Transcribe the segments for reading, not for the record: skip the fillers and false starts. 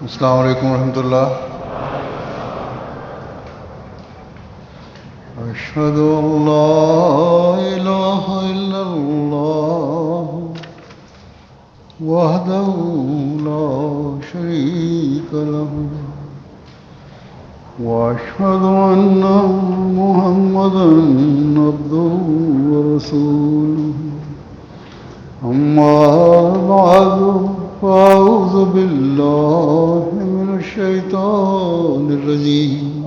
अस्सलामु अलैकुम रहमतुल्लाह। अशहदु अल्ला इलाहा इल्लल्लाह वहदहु ला शरीका लहु व अशहदु अन्ना मुहम्मदन अब्दुहु व रसूलुहु। अम्मा बादु फ़अऊज़ु बिल्लाहि मिनश्शैतानिर रजीम।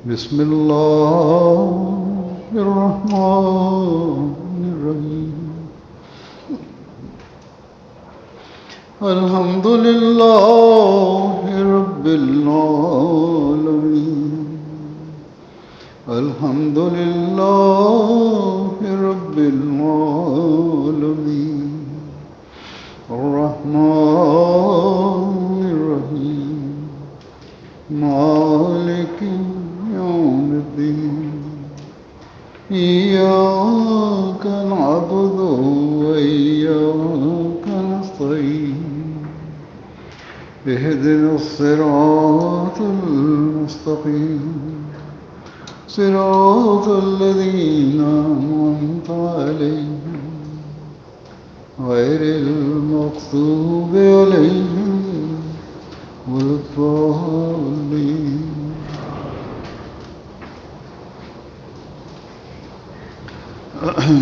बिस्मिल्लाहिर रहमानिर रहीम। अल्हम्दुलिल्लाहि रब्बिल आलमीन। अल्हम्दुलिल्लाहि रब्बिल आलमीन। अर्रहमानिर रहीम। मालिकि यौमिद्दीन। इय्याका नअबुदु व इय्याका नस्तईन। इहदिनस सिरातल मुस्तक़ीम। सिरातल लज़ीना अनअमता अलैहिम गैरिल मग़ज़ूबि अलैहिम वलद्दाल्लीन।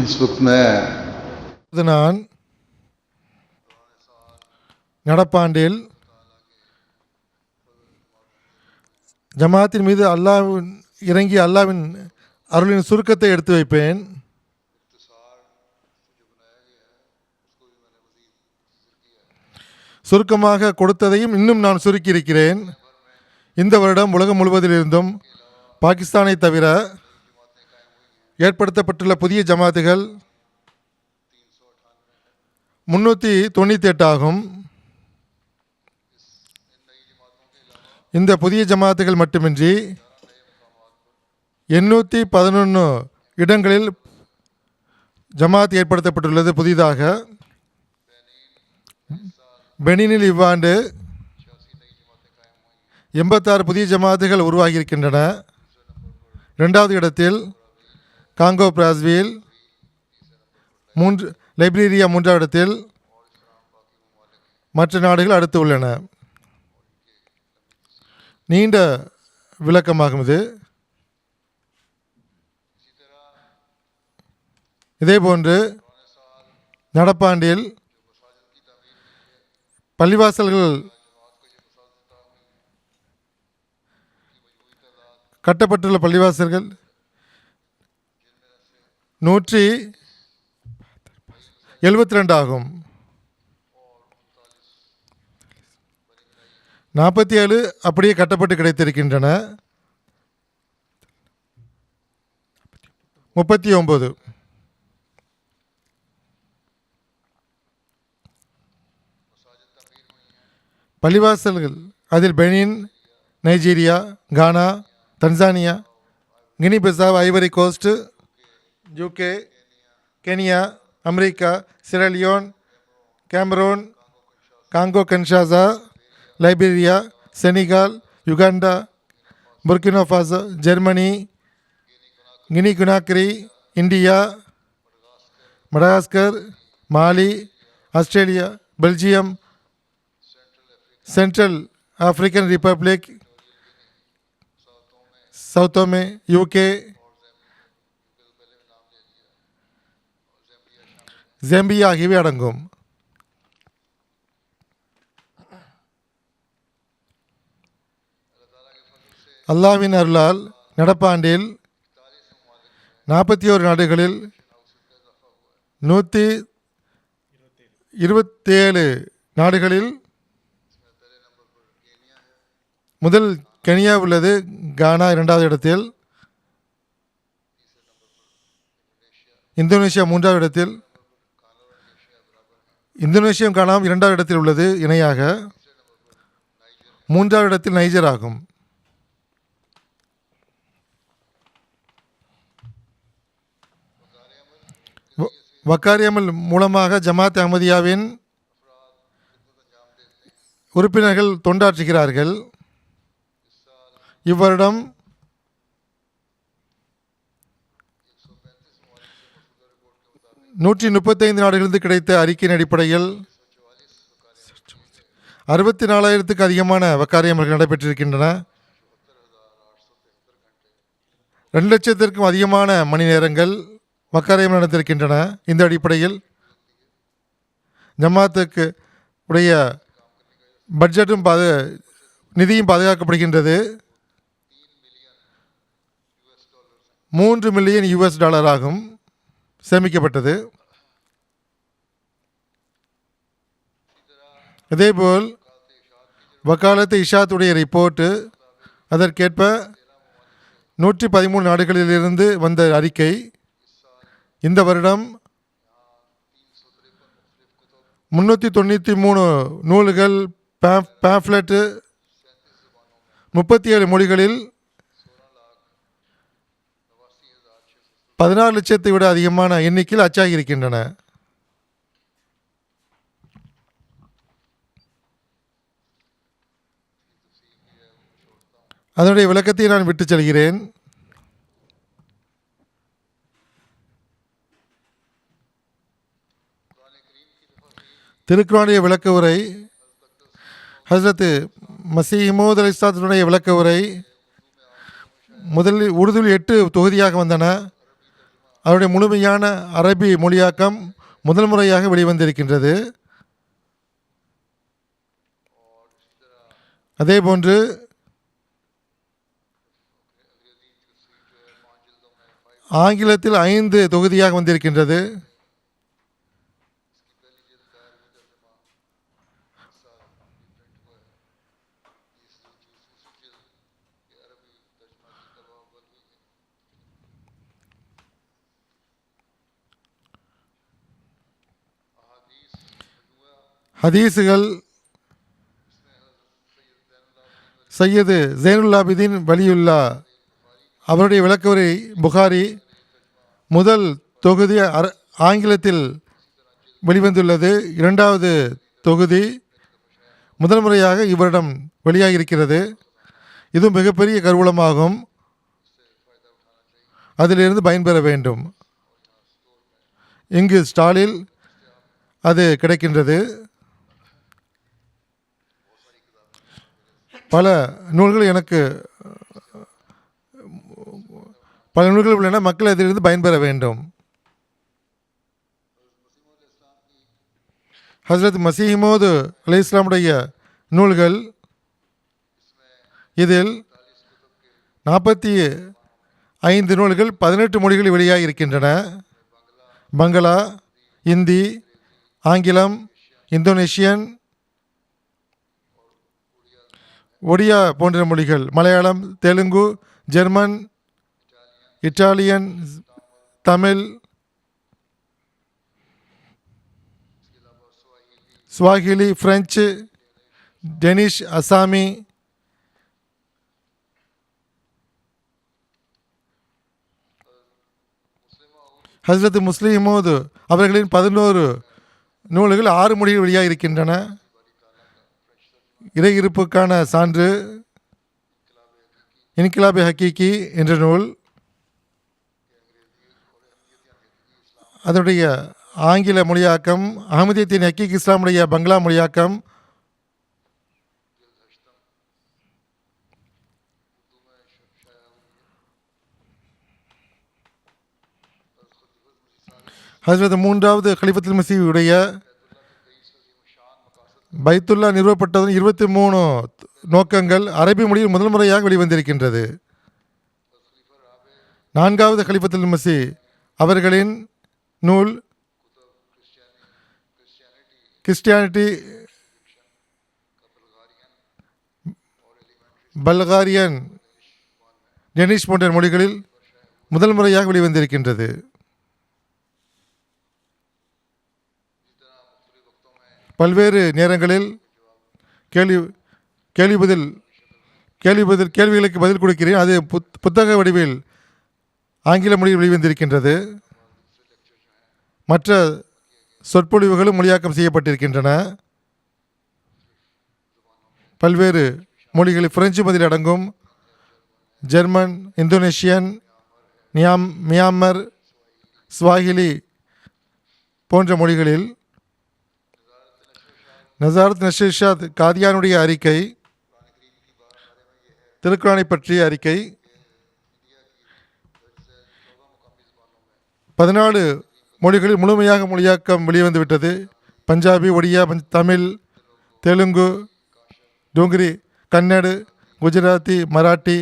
इस वक्त मैं நான் நடப்பாண்டில் ஜமாத்தின் மீது அல்லாஹ்வின் இறங்கிய அல்லாஹ்வின் அருளின் சுருக்கத்தை எடுத்து வைப்பேன். சுருக்கமாக கொடுத்ததையும் இன்னும் நான் சுருக்கியிருக்கிறேன். இந்த வருடம் உலகம் முழுவதிலிருந்தும் பாகிஸ்தானை தவிர ஏற்படுத்தப்பட்டுள்ள புதிய ஜமாத்துகள் 398 ஆகும். இந்த புதிய ஜமாத்துகள் மட்டுமின்றி 811 இடங்களில் ஜமாத் ஏற்படுத்தப்பட்டுள்ளது. புதிதாக பெனினில் இவ்வாண்டு 86 புதிய ஜமாத்துகள் உருவாகியிருக்கின்றன. இரண்டாவது இடத்தில் காங்கோ பிராஸ்வில், லைப்ரீரியா மூன்றாவது இடத்தில், மற்ற நாடுகள் அடுத்து உள்ளன. நீண்ட விளக்கமாகும் இது. இதேபோன்று நடப்பாண்டில் பள்ளிவாசல்கள் கட்டப்பட்டுள்ள பள்ளிவாசல்கள் 172 ஆகும். 47 அப்படியே கட்டப்பட்டு கிடைத்திருக்கின்றன. 39 பள்ளிவாசல்கள், அதில் Benin, Nigeria, Ghana, Tanzania, Guinea Bissau, Ivory Coast, UK, Kenya, America, Sierra Leone, Cameroon, Congo Kinshasa, Liberia, Senegal, Uganda, Burkina Faso, Germany, Guinea Conakry, India, Madagascar, Mali, Australia, Belgium, Central African Republic, Sao Tome, UK, Zambia ஆகியவை அடங்கும். அல்லாஹ்வின் அருளால் நடப்பாண்டில் 41 நாடுகளில் 127 நாடுகளில் முதல் Kenya உள்ளது. கானா இரண்டாவது இடத்தில், இந்தோனேஷியா மூன்றாவது இடத்தில், இந்தோனேஷியம் கானாவும் இரண்டாவது இடத்தில் உள்ளது இணையாக. மூன்றாவது இடத்தில் நைஜர் ஆகும். வக்காரி அமல் மூலமாக ஜமாத் அஹ்மதியாவின் உறுப்பினர்கள் தொண்டாற்றுகிறார்கள். இவ்வருடம் 135 நாடுகளிலிருந்து கிடைத்த அறிக்கையின் அடிப்படையில் 64,000க்கு அதிகமான வக்காரியமர்கள் நடைபெற்றிருக்கின்றன. 2 லட்சத்திற்கும் அதிகமான மணி நேரங்கள் வக்காரியம் நடந்திருக்கின்றன. இந்த அடிப்படையில் ஜமாத்துக்கு உடைய பட்ஜெட்டும் நிதியும் பாதுகாக்கப்படுகின்றது. $3 மில்லியன் ஆகும் சேமிக்கப்பட்டது. இதேபோல் வக்காலத்து இஷாத்துடைய ரிப்போர்ட்டு அதற்கேற்ப 113 நாடுகளிலிருந்து வந்த அறிக்கை. இந்த வருடம் 393 நூல்கள், பேம்ப்லெட்டு 37 மொழிகளில் 16 லட்சத்தை விட அதிகமான எண்ணிக்கையில் அச்சாகி இருக்கின்றன. அதனுடைய விளக்கத்தை நான் விட்டுச் செல்கிறேன். திருக்குர்ஆனுடைய விளக்க உரை, ஹஸ்ரத் மஸீஹ் மவ்ஊத் அலைஹிஸ்ஸலாத்துடைய விளக்க உரை முதலில் உருதுவில் 8 தொகுதியாக வந்தன. அவருடைய முழுமையான அரபி மொழியாக்கம் முதல் முறையாக வெளிவந்திருக்கின்றது. அதேபோன்று ஆங்கிலத்தில் 5 தொகுதியாக வந்திருக்கின்றது. ஹதீஸுகள் சையது ஜைனுல்-ஆபிதீன் வலியுல்லா அவருடைய விளக்கவுரை புகாரி முதல் தொகுதி ஆங்கிலத்தில் வெளிவந்துள்ளது. 2வது தொகுதி முதல் முறையாக இவரிடம் வெளியாகி இருக்கிறது. இது மிகப்பெரிய கருவூலமாகும். அதிலிருந்து பயன்பெற வேண்டும். இங்கு ஸ்டாலில் அது கிடைக்கின்றது. பல நூல்கள் உள்ளன. மக்கள் அதிலிருந்து பயன்பெற வேண்டும். ஹஸ்ரத் மஸீஹ் மவ்ஊத் அலைஹிஸ்ஸலாமுடைய நூல்கள், இதில் 45 நூல்கள் 18 மொழிகளில் வெளியாகி இருக்கின்றன. பங்களா, இந்தி, ஆங்கிலம், இந்தோனேஷியன், ஒடியா போன்ற மொழிகள், Malayalam, Telugu, German, Italian, Tamil, Swahili, French, Danish, Asami, ஹஸ்ரத் முஸ்லிம் மவ்ஊத் அவர்களின் 11 நூல்கள் 6 மொழிகள் வெளியாக இருக்கின்றன. இறை இருப்புக்கான சான்று, இன்கிலாபே ஹக்கீக்கி என்ற நூல், அதனுடைய ஆங்கில மொழியாக்கம், அஹமதியத்தின் ஹக்கீக் இஸ்லாமுடைய பங்களா மொழியாக்கம், ஹஸ்ரத் 3வது கலிஃபத்துல் மஸீஹ் உடைய பைத்துல்லா நிறுவப்பட்டதன் 23 நோக்கங்கள் அரபி மொழியில் முதல் முறையாக வெளிவந்திருக்கின்றது. 4வது கலிஃபத்துல் மஸீஹ் அவர்களின் நூல் கிறிஸ்டியானிட்டி, பல்காரியன், டெனிஷ் போன்ற மொழிகளில் முதல் முறையாக வெளிவந்திருக்கின்றது. பல்வேறு நேரங்களில் கேள்விகளுக்கு பதில் கொடுக்கிறேன். அது புத்தக வடிவில் ஆங்கில மொழியில் வெளிவந்திருக்கின்றது. மற்ற சொற்பொழிவுகளும் மொழியாக்கம் செய்யப்பட்டிருக்கின்றன. பல்வேறு மொழிகளில் பிரெஞ்சு மொழியில் அடங்கும். ஜெர்மன், இந்தோனேஷியன், மியான்மர், ஸ்வாஹிலி போன்ற மொழிகளில். நசாரத் நஷீஷாத் காதியானுடைய அறிக்கை, திருக்குரானை பற்றிய அறிக்கை 14 மொழிகளில் முழுமையாக மொழியாக்கம் வெளிவந்துவிட்டது. பஞ்சாபி, ஒடியா, தமிழ், தெலுங்கு, டோங்கிரி, கன்னடு, குஜராத்தி, மராட்டி,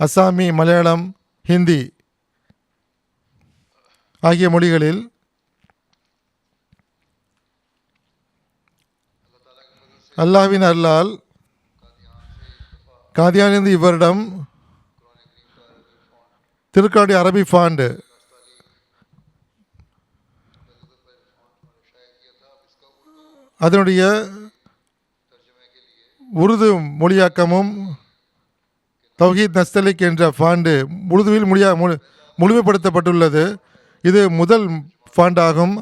அசாமி, மலையாளம், ஹிந்தி ஆகிய மொழிகளில். அல்லாஹ்வின் அருளால் காதியானிலிருந்து இவ்வருடம் திருக்குரானுடைய அரபி ஃபாண்ட் அதனுடைய உருது மொழியாக்கமும் தௌஹீத் நஸ்தலிக் என்ற ஃபாண்டு உருதுவில் முழுமைப்படுத்தப்பட்டுள்ளது. இது முதல் ஃபாண்ட் ஆகும்.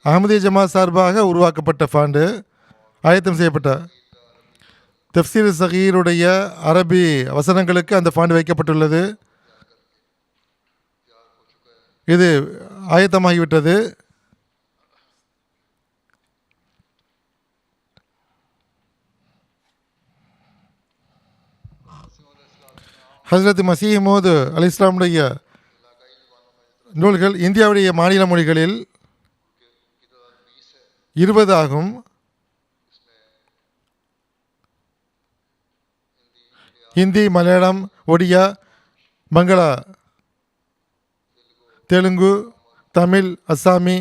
அஹமதிய ஜமாத் சார்பாக உருவாக்கப்பட்ட ஃபாண்டு, ஆயத்தம் செய்யப்பட்ட தஃப்சீர் சகீருடைய அரபி வசனங்களுக்கு அந்த ஃபாண்ட் வைக்கப்பட்டுள்ளது. இது ஆயத்தமாகிவிட்டது. ஹஸ்ரத் மசீஹ் மோது அலி இஸ்லாமுடைய நூல்கள் இந்தியாவுடைய மாநில மொழிகளில் 20 ஆகும். ஹிந்தி, மலையாளம், ஒடியா, பங்களா, தெலுங்கு, தமிழ், அசாமி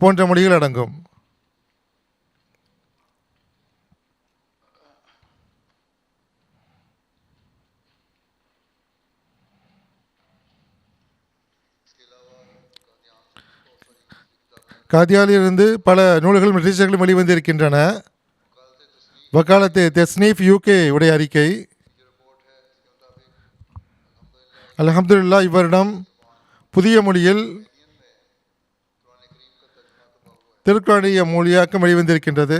போன்ற மொழிகள் அடங்கும். காதியானிலிருந்து பல நூல்களும் லிட்டரேச்சர்களும் வெளிவந்திருக்கின்றன. வக்காலத்து தெஸ்னீஃப் யூகே உடைய அறிக்கை, அல்ஹம்துலில்லாஹ் இவ்வருடம் புதிய மொழியில் திருக்குரானுடைய மொழியாக்கம் வெளிவந்திருக்கின்றது.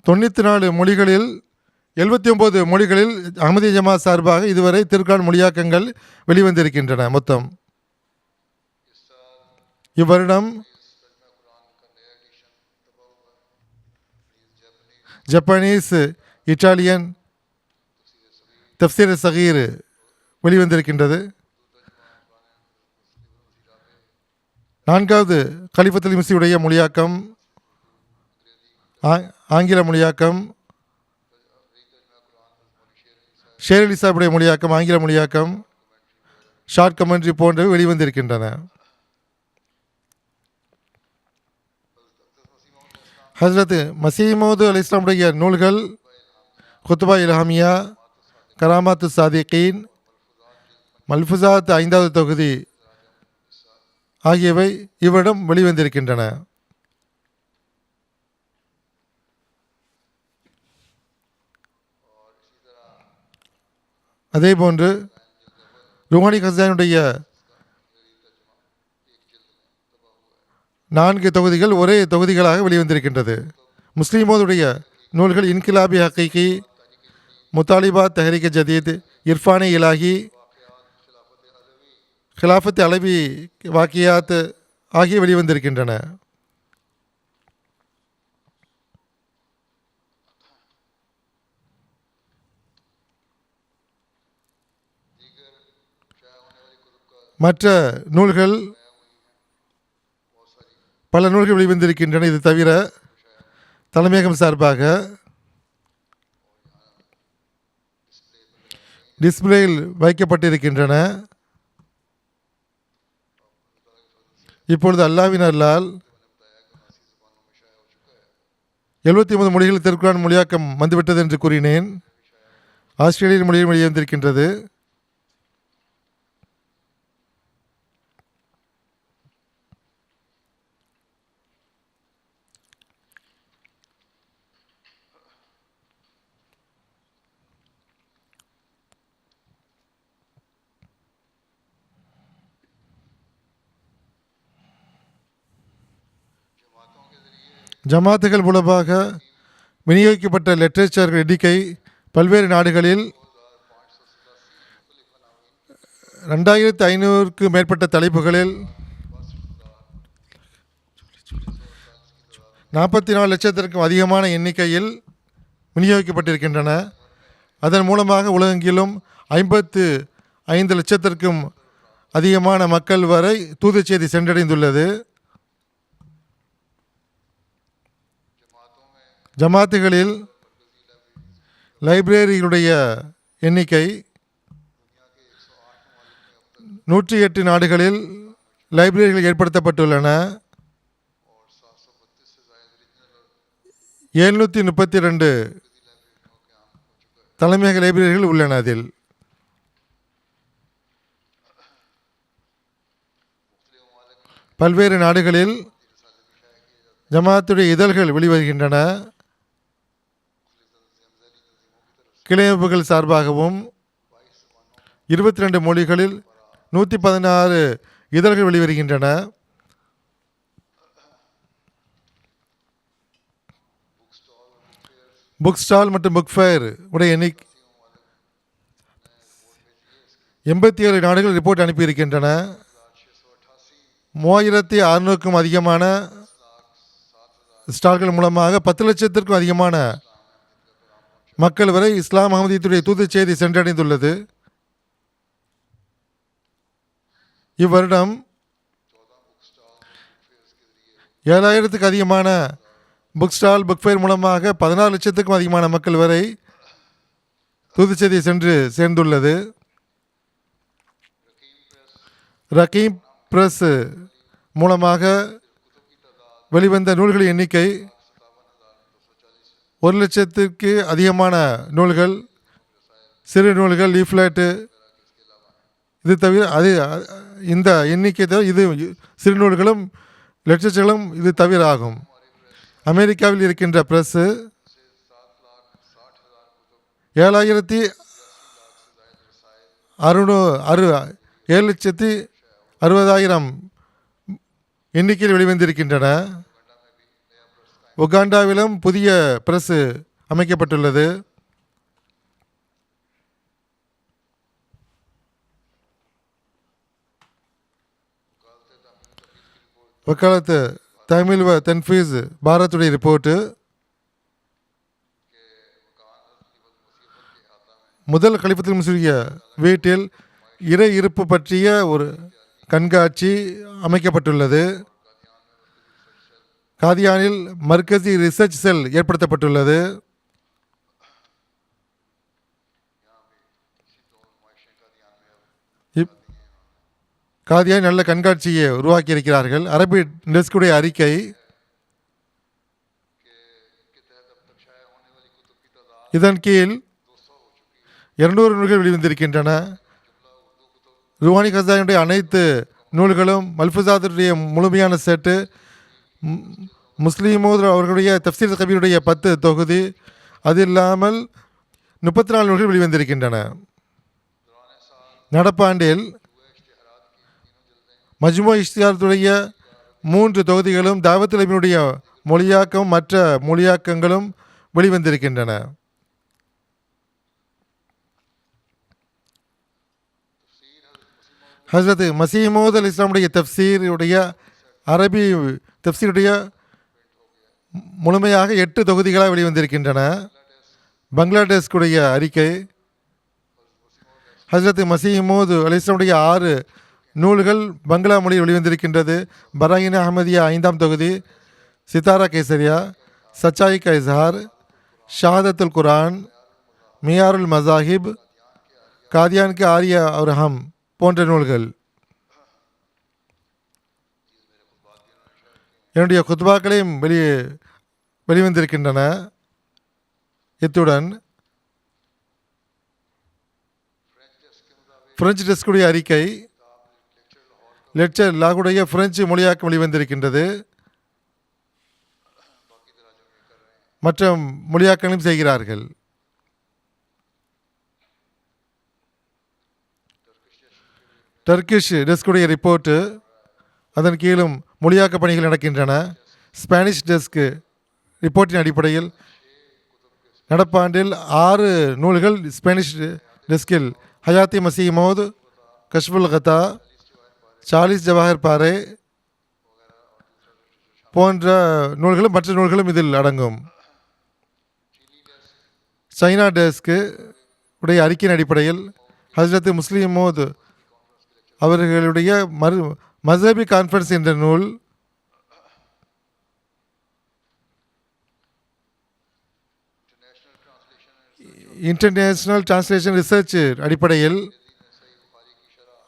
94 மொழிகளில் 79 மொழிகளில் அஹமதிய ஜமாத் சார்பாக இதுவரை திருக்குரான் மொழியாக்கங்கள் வெளிவந்திருக்கின்றன. மொத்தம் இவ்வருடம் ஜப்பானீஸ், இட்டாலியன் தஃப்சீர் சகீர் வெளிவந்திருக்கின்றது. 4வது கலிஃபத்துல் மஸீஹுடைய மொழியாக்கம், ஆங்கில மொழியாக்கம், ஷேர் அலி சாஹிபுடைய மொழியாக்கம், ஆங்கில மொழியாக்கம், ஷார்ட் கமெண்ட்ரி போன்றவை வெளிவந்திருக்கின்றன. ஹஸ்ரத் மசீஹ் மவ்ஊத் அலி இஸ்லாமுடைய நூல்கள் குத்பா இல்ஹாமியா, கராமாத்து சாதிகீன், மல்ஃபுசாத் 5வது தொகுதி ஆகியவை இவரிடம் வெளிவந்திருக்கின்றன. அதேபோன்று ருஹானி கசானுடைய 4 தொகுதிகள் ஒரே தொகுதிகளாக வெளிவந்திருக்கின்றது. முஸ்லிமோதுடைய நூல்கள் இன்கிலாபி ஹக்கீகி, முத்தாலிபாத் தஹ்ரீக் ஜதீத், இர்ஃபானி இலாஹி, ஹிலாஃபத் அலவி வாக்கியாத் ஆகிய வெளிவந்திருக்கின்றன. மற்ற நூல்கள், பல நூல்கள் வெளிவந்திருக்கின்றன. இது தவிர தலைமையகம் சார்பாக டிஸ்பிளேயில் வைக்கப்பட்டிருக்கின்றன. இப்பொழுது அல்லாஹ்வின் அருளால் 79 மொழிகளில் திருக்குரான் மொழியாக்கம் வந்துவிட்டது என்று கூறினேன். ஆஸ்திரேலிய மொழியில் வெளிவந்திருக்கின்றது. ஜமாத்துகள் மூலமாக விநியோகிக்கப்பட்ட லிட்ரேச்சர்கள் எண்ணிக்கை பல்வேறு நாடுகளில் 2500க்கு மேற்பட்ட தலைப்புகளில் 44 லட்சத்திற்கும் அதிகமான எண்ணிக்கையில் விநியோகிக்கப்பட்டிருக்கின்றன. அதன் மூலமாக உலகெங்கிலும் 55 லட்சத்திற்கும் அதிகமான மக்கள் வரை தூது செய்தி சென்றடைந்துள்ளது. ஜமாத்துகளில் லைப்ரரிகளுடைய எண்ணிக்கை 108 நாடுகளில் லைப்ரரிகள் ஏற்படுத்தப்பட்டுள்ளன. 732 தலைமையக லைப்ரரிகள் உள்ளன. அதில் பல்வேறு நாடுகளில் ஜமாத்துடைய இதழ்கள் வெளிவருகின்றன. கிளையமைப்புகள் சார்பாகவும் 22 மொழிகளில் 116 இதழ்கள் வெளிவருகின்றன. புக் ஸ்டால் மற்றும் புக் ஃபேர் உடைய எண்ணிக்கை 87 நாடுகள் ரிப்போர்ட் அனுப்பியிருக்கின்றன. 3600க்கும் அதிகமான ஸ்டால்கள் மூலமாக 10 லட்சத்திற்கும் அதிகமான மக்கள் வரை இஸ்லாம் அகமதியத்துடைய தூது செய்தி சென்றடைந்துள்ளது. இவ்வருடம் 7000த்துக்கு அதிகமான புக் ஸ்டால் புக் ஃபேர் மூலமாக 16 லட்சத்துக்கும் அதிகமான மக்கள் வரை தூது செய்தி சென்று சேர்ந்துள்ளது. ரகீம் பிரஸ் மூலமாக வெளிவந்த நூல்களின் எண்ணிக்கை 1 லட்சத்திற்கு அதிகமான நூல்கள், சிறு நூல்கள், லீஃப்லெட்டு, இது தவிர இந்த எண்ணிக்கை தவிர இது சிறு நூல்களும் லிட்ரேச்சர்களும் இது தவிர ஆகும். அமெரிக்காவில் இருக்கின்ற பிரஸ்ஸு 7,60,000 எண்ணிக்கையில் வெளிவந்திருக்கின்றன. உகாண்டாவிலும் புதிய பிரஸ் அமைக்கப்பட்டுள்ளது. வக்காலத்து தமிழ் தன்ஃபீஸ் பாரத்துடைய ரிப்போர்ட்டு முதல் கலிஃபத்துல் மஸீஹுடைய வீட்டில் இறை இருப்பு பற்றிய ஒரு கண்காட்சி அமைக்கப்பட்டுள்ளது. காதியானில் மர்கசி ரிசர்ச் செல் ஏற்படுத்தப்பட்டுள்ளது. காதியான் நல்ல கண்காட்சியை உருவாக்கி இருக்கிறார்கள். அரபி டெஸ்குடைய அறிக்கை இதன் கீழ் 200 நூல்கள் வெளிவந்திருக்கின்றன. ருவானி கசானுடைய அனைத்து நூல்களும், மல்ஃபுசாத்துடைய முழுமையான செட்டு, முஸ்லீமோது அவர்களுடைய தஃப்சீர் கபீருடைய 10 தொகுதி, அது இல்லாமல் 34 நூல்கள் வெளிவந்திருக்கின்றன. நடப்பாண்டில் மஜ்மு இஷ்திஹாரத்துடைய 3 தொகுதிகளும், தாவத்துல் இல்மினுடைய மொழியாக்கம், மற்ற மொழியாக்கங்களும் வெளிவந்திருக்கின்றன. ஹஸ்ரத் மஸீஹ் மவ்ஊத் அலைஹிஸ் ஸலாமுடைய தஃப்சீருடைய அரபி தஃப்சீருடைய முழுமையாக 8 தொகுதிகளாக வெளிவந்திருக்கின்றன. பங்களாதேஷ்குடைய அறிக்கை ஹஸ்ரத் மஸீஹ் மவ்ஊத் அலைஹிஸ் ஸலாமுடைய 6 நூல்கள் பங்களா மொழியில் வெளிவந்திருக்கின்றது. பராயின் அஹமதியா 5ஆம் தொகுதி, சித்தாரா கேசரியா, சச்சாய் கா இஸ்ஹார், ஷஹாதத்துல் குரான், மியாருல் மசாஹிப், காதியான் கே ஆரியா और हम போன்ற நூல்கள் என்னுடைய குத்பாக்களையும் வெளிவந்திருக்கின்றன. இத்துடன் பிரெஞ்சு டெஸ்குடைய அறிக்கை லெக்சர் லாகுடைய பிரெஞ்சு மொழியாக்கம் வெளிவந்திருக்கின்றது. மற்ற மொழியாக்கங்களும் செய்கிறார்கள். டர்க்கிஷ் டெஸ்குடைய ரிப்போர்ட்டு, அதன் கீழும் மொழியாக்க பணிகள் நடக்கின்றன. ஸ்பானிஷ் டெஸ்க்கு ரிப்போர்ட்டின் அடிப்படையில் நடப்பாண்டில் 6 நூல்கள் ஸ்பானிஷ் டெஸ்கில் ஹயாத்தி மசீஹ் மௌத், கஷ்புல் கதா, 40 ஜவாஹர் பாரே போன்ற நூல்களும் மற்ற நூல்களும் இதில் அடங்கும். சைனா டெஸ்க்கு உடைய அறிக்கையின் அடிப்படையில் ஹஜ்ரத் முஸ்லிம் மௌத் அவர்களுடைய மஸ்ஹபி கான்ஃபரன்ஸ் என்ற நூல், இன்டர்நேஷனல் டிரான்ஸ்லேஷன் ரிசர்ச் அடிப்படையில்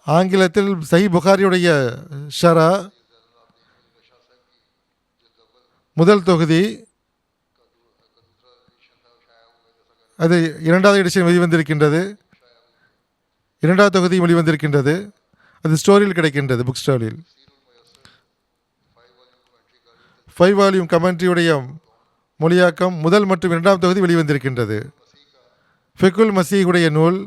ஆங்கிலத்தில் சஹீஹ் புகாரியுடைய ஷரா முதல் தொகுதி, அது 2வது எடிஷன் வெளிவந்திருக்கின்றது. 2வது தொகுதி வெளிவந்திருக்கின்றது. அது ஸ்டோரியில் கிடைக்கின்றது, புக் ஸ்டோரியில். 5 வால்யூம் கமெண்ட்ரியுடைய மொழியாக்கம் முதல் மற்றும் 2ஆம் தொகுதி வெளிவந்திருக்கின்றது. ஃபிக்குல் மசீஹுடைய நூல்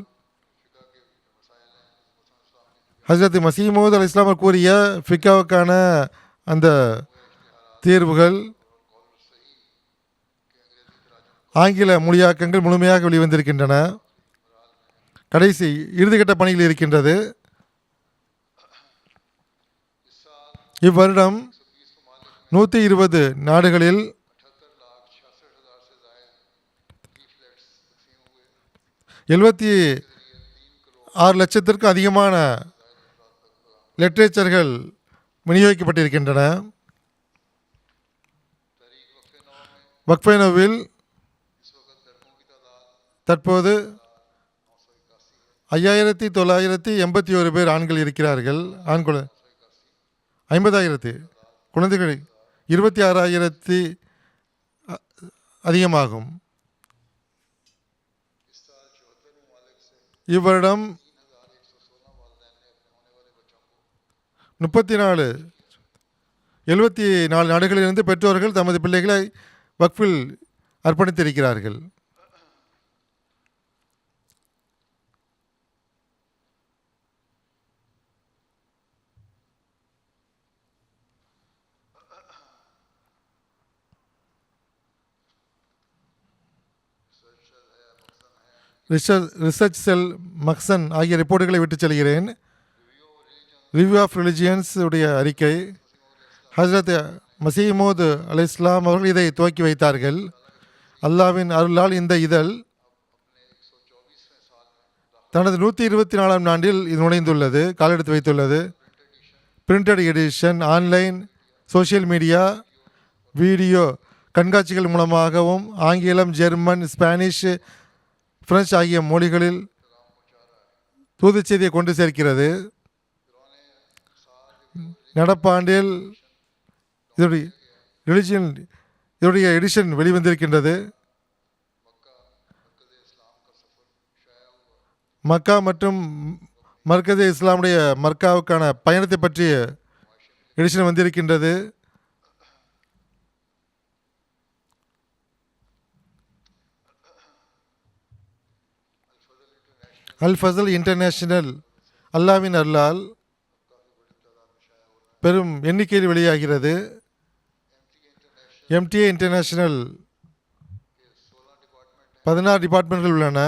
ஹஜ்ரத் மசீஹ் மௌத் அலைஹிஸ்ஸலாம் கூறிய ஃபிக்காவுக்கான அந்த தீர்வுகள் ஆங்கில மொழியாக்கங்கள் முழுமையாக வெளிவந்திருக்கின்றன. கடைசி இறுதிக்கட்ட பணியில் இருக்கின்றது. இவ்வருடம் 120 நாடுகளில் 76 லட்சத்திற்கும் அதிகமான லிட்ரேச்சர்கள் விநியோகிக்கப்பட்டிருக்கின்றன. வக்ஃபேனோவில் தற்போது 5981 பேர் ஆண்கள் இருக்கிறார்கள். 50,000 குழந்தைகள் 26,000 அதிகமாகும். இவ்வருடம் 74 நாடுகளிலிருந்து பெற்றோர்கள் தமது பிள்ளைகளை வக்ஃபில் அர்ப்பணித்திருக்கிறார்கள். ரிசர்ச் செல் மக்சன் ஆகிய ரிப்போர்ட்டுகளை விட்டு செல்கிறேன். ரிவ்யூ ஆஃப் ரிலிஜியன்ஸ் உடைய அறிக்கை, ஹஜ்ரத் மசீஹ் மௌத் அலைஹிஸ்ஸலாம் அவர்கள் இதை துவக்கி வைத்தார்கள். அல்லாவின் அருளால் இந்த இதழ் தனது 124ஆம் ஆண்டில் இது நுழைந்துள்ளது, காலெடுத்து வைத்துள்ளது. Printed edition, online, social media, video கண்காட்சிகள் மூலமாகவும் ஆங்கிலம், ஜெர்மன், ஸ்பானிஷ், பிரெஞ்சு ஆகிய மொழிகளில் தூது செய்தியை கொண்டு சேர்க்கிறது. நடப்பாண்டில் இதனுடைய எடிஷன் வெளிவந்திருக்கின்றது. மக்கா மற்றும் மர்கதே இஸ்லாமுடைய மர்காவுக்கான பயணத்தை பற்றிய எடிஷன் வந்திருக்கின்றது. அல் ஃபசல் இன்டர்நேஷனல் அல்லாவின் அருளால் பெரும் எண்ணிக்கையில் வெளியாகிறது. எம்டிஏ இன்டர்நேஷனல் 16 டிபார்ட்மெண்ட்கள் உள்ளன.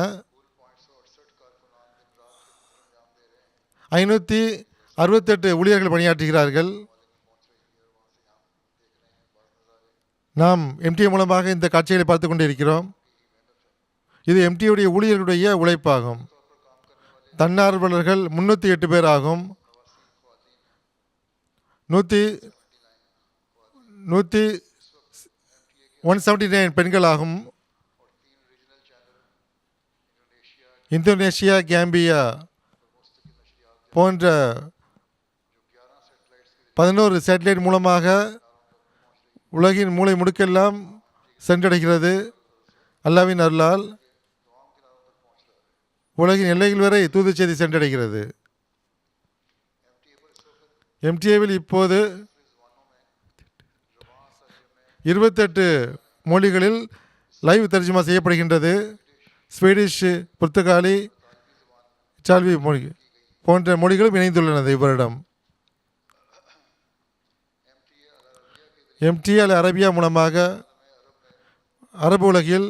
568 ஊழியர்கள் பணியாற்றுகிறார்கள். நாம் எம்டிஏ மூலமாக இந்த காட்சிகளை பார்த்து கொண்டிருக்கிறோம். இது எம்டிஏடைய ஊழியர்களுடைய உழைப்பாகும். தன்னார்வலர்கள் 308 பேர் ஆகும். 179 பெண்கள் ஆகும். இந்தோனேஷியா, கேம்பியா போன்ற 11 சேட்டலைட் மூலமாக உலகின் மூலை முடுக்கெல்லாம் சென்றடைகிறது. அல்லாவின் அருளால் உலகின் எல்லைகள் வரை தூது செய்தி சென்றடைகிறது. எம்டிஏவில் இப்போது 28 மொழிகளில் லைவ் தர்ஜுமா செய்யப்படுகின்றது. ஸ்வீடிஷ், புர்த்துகாலி, இட்டாலி மொழி போன்ற மொழிகளும் இணைந்துள்ளன. இவ்வருடம் எம்டிஏ அல் அரபியா மூலமாக அரபு உலகில்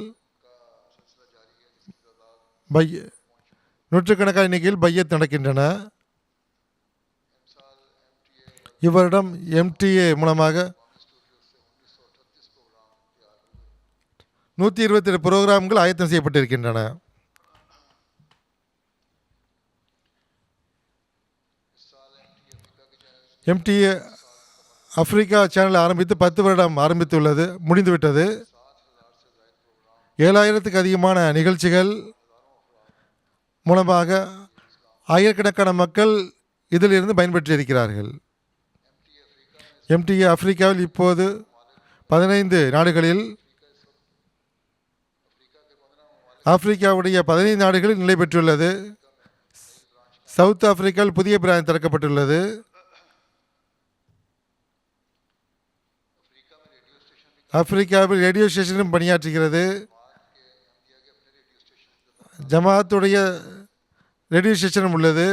நூற்றுக்கணக்கான எண்ணிக்கையில் பையத் நடக்கின்றன. இவ்வருடம் எம்டிஏ மூலமாக 127 புரோகிராம்கள் ஆயத்தம் செய்யப்பட்டிருக்கின்றன. எம்டிஏ ஆப்பிரிக்கா சேனல் ஆரம்பித்து 10 வருடம் முடிந்துவிட்டது. 7000த்துக்கு அதிகமான நிகழ்ச்சிகள் மூலமாக ஆயிரக்கணக்கான மக்கள் இதிலிருந்து பயன்பெற்றிருக்கிறார்கள். எம்டிஏ ஆப்பிரிக்காவில் இப்போது 15 நாடுகளில் ஆப்பிரிக்காவுடைய 15 நாடுகளில் நிலை பெற்றுள்ளது. சவுத் ஆப்பிரிக்காவில் புதிய பிரான்ச் திறக்கப்பட்டுள்ளது. ஆப்பிரிக்காவில் ரேடியோ ஸ்டேஷனும் பணியாற்றுகிறது. ஜமாத்துடைய ரேடியோ ஸ்டேஷனும் உள்ளது.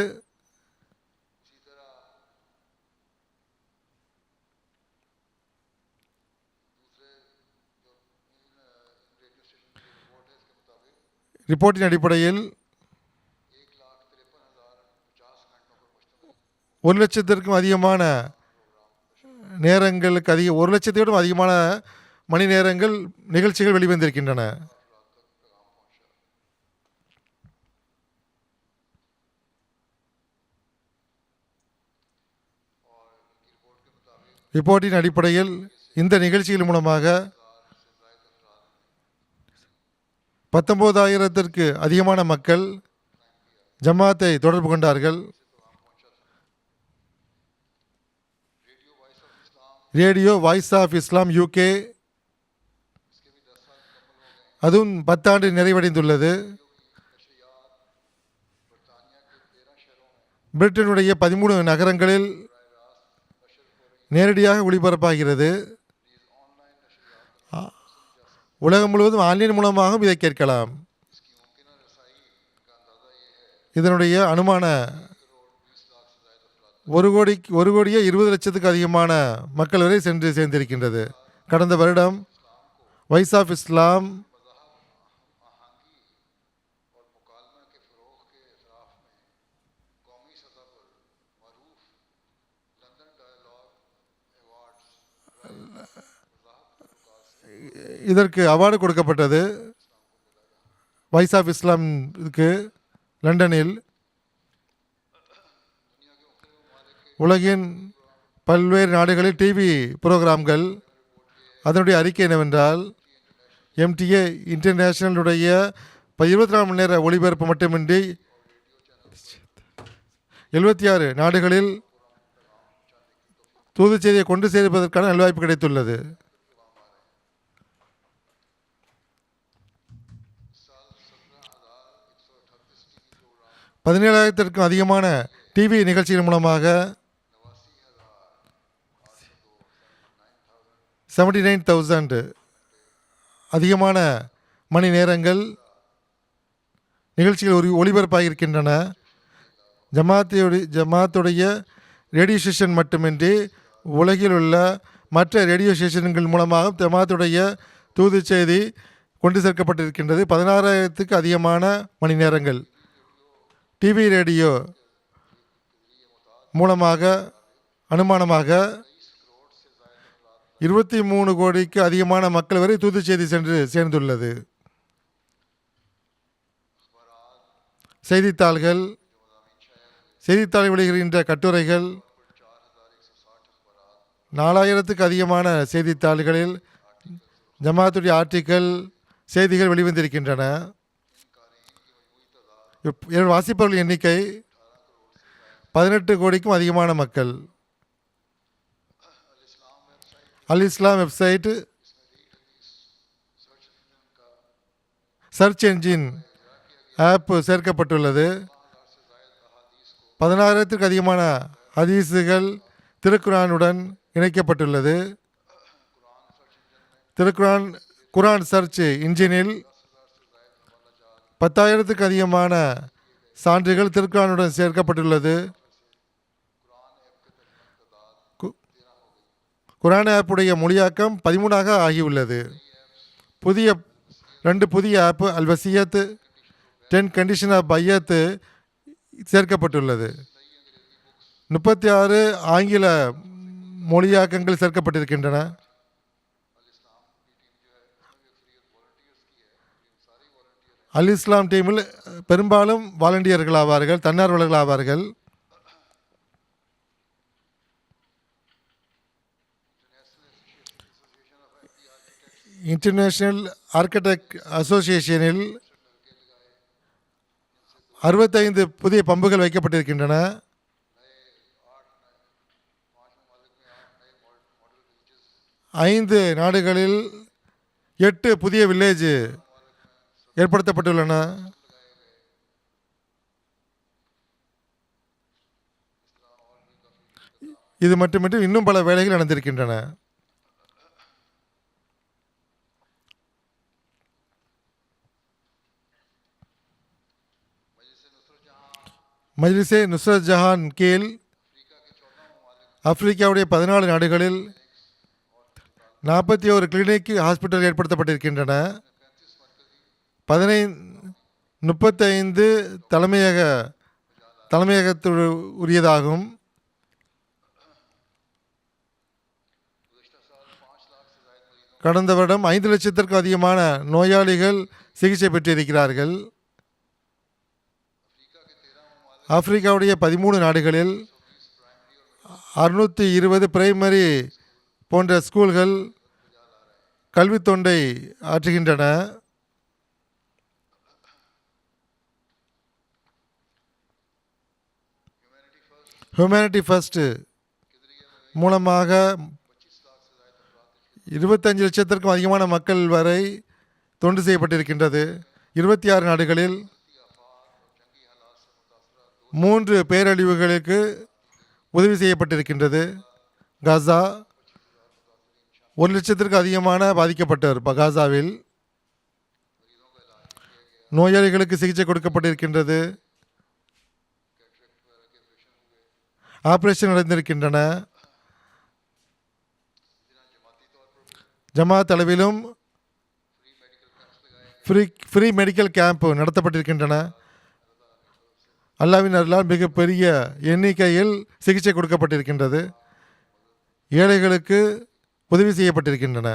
ரிப்போர்ட்டின் அடிப்படையில் 1,00,000த்திற்கும் அதிகமான நேரங்களுக்கு 1,00,000 அதிகமான மணி நேரங்கள் நிகழ்ச்சிகள் வெளிவந்திருக்கின்றன. ரிப்போர்ட்டின் அடிப்படையில் இந்த நிகழ்ச்சிகள் மூலமாக 19,000த்திற்கு அதிகமான மக்கள் ஜமாத்தை தொடர்பு கொண்டார்கள். Radio Voice of Islam UK அதுவும் 10 ஆண்டு நிறைவடைந்துள்ளது. பிரிட்டனுடைய 13 நகரங்களில் நேரடியாக ஒளிபரப்பாகிறது. உலகம் முழுவதும் ஆன்லைன் மூலமாகவும் இதை கேட்கலாம். இதனுடைய அனுமான 1,20,00,000த்துக்கு அதிகமான மக்கள் வரை சென்று சேர்ந்திருக்கின்றது. கடந்த வருடம் வாய்ஸ் ஆஃப் இஸ்லாம் இதற்கு அவார்டு கொடுக்கப்பட்டது. வாய்ஸ் ஆஃப் இஸ்லாமுக்கு லண்டனில் உலகின் பல்வேறு நாடுகளில் டிவி புரோகிராம்கள். அதனுடைய அறிக்கை என்னவென்றால் எம்டிஏ இன்டர்நேஷனலுடைய 24 மணி நேர ஒளிபரப்பு மட்டுமின்றி 76 நாடுகளில் தூது செய்தியை கொண்டு சேர்ப்பதற்கான நல்வாய்ப்பு கிடைத்துள்ளது. 17,000த்திற்கும் அதிகமான டிவி நிகழ்ச்சிகள் மூலமாக 79,000 அதிகமான மணி நேரங்கள் நிகழ்ச்சிகள் ஒளிபரப்பாகியிருக்கின்றன. ஜமாத்துடைய ரேடியோ ஸ்டேஷன் மட்டுமின்றி உலகில் உள்ள மற்ற ரேடியோ ஸ்டேஷன்கள் மூலமாக ஜமாத்துடைய தூது செய்தி கொண்டு சேர்க்கப்பட்டிருக்கின்றது. 16,000த்துக்கு அதிகமான மணி நேரங்கள் டிவி ரேடியோ மூலமாக அனுமானமாக 23 கோடிக்கு அதிகமான மக்கள் வரை தூது செய்தி சென்று சேர்ந்துள்ளது. செய்தித்தாள்கள் வெளியிடுகின்ற கட்டுரைகள் 4,000த்துக்கு அதிகமான செய்தித்தாள்களில் ஜமாத்துடைய ஆர்டிக்கல் செய்திகள் வெளிவந்திருக்கின்றன. வாசிப்பவர்கள் எண்ணிக்கை 18 கோடிக்கும் அதிகமான மக்கள். அல் இஸ்லாம் வெப்சைட் சர்ச் என்ஜின் ஆப் சேர்க்கப்பட்டுள்ளது. 16,000த்திற்கு அதிகமான ஹதீஸுகள் திருக்குரானுடன் இணைக்கப்பட்டுள்ளது. குரான் சர்ச் இன்ஜினில் 10,000த்துக்கு அதிகமான சான்றுகள் திருக்குரானுடன் சேர்க்கப்பட்டுள்ளது. குரான் ஆப்புடைய மொழியாக்கம் 13ஆக ஆகியுள்ளது. ரெண்டு புதிய ஆப் அல் வசியத் 10 கண்டிஷன் ஆஃப் பையத் சேர்க்கப்பட்டுள்ளது. 36 ஆங்கில மொழியாக்கங்கள் சேர்க்கப்பட்டிருக்கின்றன. அல் இஸ்லாம் டீமில் பெரும்பாலும் வாலண்டியர்கள் ஆவார்கள், தன்னார்வலர்கள் ஆவார்கள். இன்டர்நேஷனல் ஆர்கிடெக்ட் அசோசியேஷனில் 65 புதிய பம்புகள் வைக்கப்பட்டிருக்கின்றன. ஐந்து நாடுகளில் 8 புதிய வில்லேஜ் ஏற்படுத்தப்பட்டுள்ளன. இது மட்டுமின்றி இன்னும் பல வேலைகள் நடந்திருக்கின்றன. மஜ்லிஸே நுஸ்ரத் ஜஹான் கீழ் ஆப்பிரிக்காவுடைய 14 நாடுகளில் 41 கிளினிக் ஹாஸ்பிட்டல் ஏற்படுத்தப்பட்டிருக்கின்றன. 35 தலைமையகத்து உரியதாகும். கடந்த வருடம் 5 லட்சத்திற்கும் அதிகமான நோயாளிகள் சிகிச்சை பெற்றிருக்கிறார்கள். ஆப்பிரிக்காவுடைய 13 நாடுகளில் 620 பிரைமரி போன்ற ஸ்கூல்கள் கல்வி தொண்டை ஆற்றுகின்றன. ஹியூமனிட்டி ஃபர்ஸ்ட் மூலமாக 25 லட்சத்திற்கும் அதிகமான மக்கள் வரை தொண்டு செய்யப்பட்டிருக்கின்றது. 26 நாடுகளில் 3 பேரழிவுகளுக்கு உதவி செய்யப்பட்டிருக்கின்றது. காசா 1 லட்சத்திற்கு அதிகமான பாதிக்கப்பட்டவர். காசாவில் நோயாளிகளுக்கு சிகிச்சை கொடுக்கப்பட்டிருக்கின்றது. ஆபரேஷன் நடந்திருக்கின்றன. ஜமாத் அளவிலும் ஃப்ரீ மெடிக்கல் கேம்ப் நடத்தப்பட்டிருக்கின்றன. அல்லாஹ்வின் அருளால் மிகப்பெரிய எண்ணிக்கையில் சிகிச்சை கொடுக்கப்பட்டிருக்கின்றது. ஏழைகளுக்கு உதவி செய்யப்பட்டிருக்கின்றன.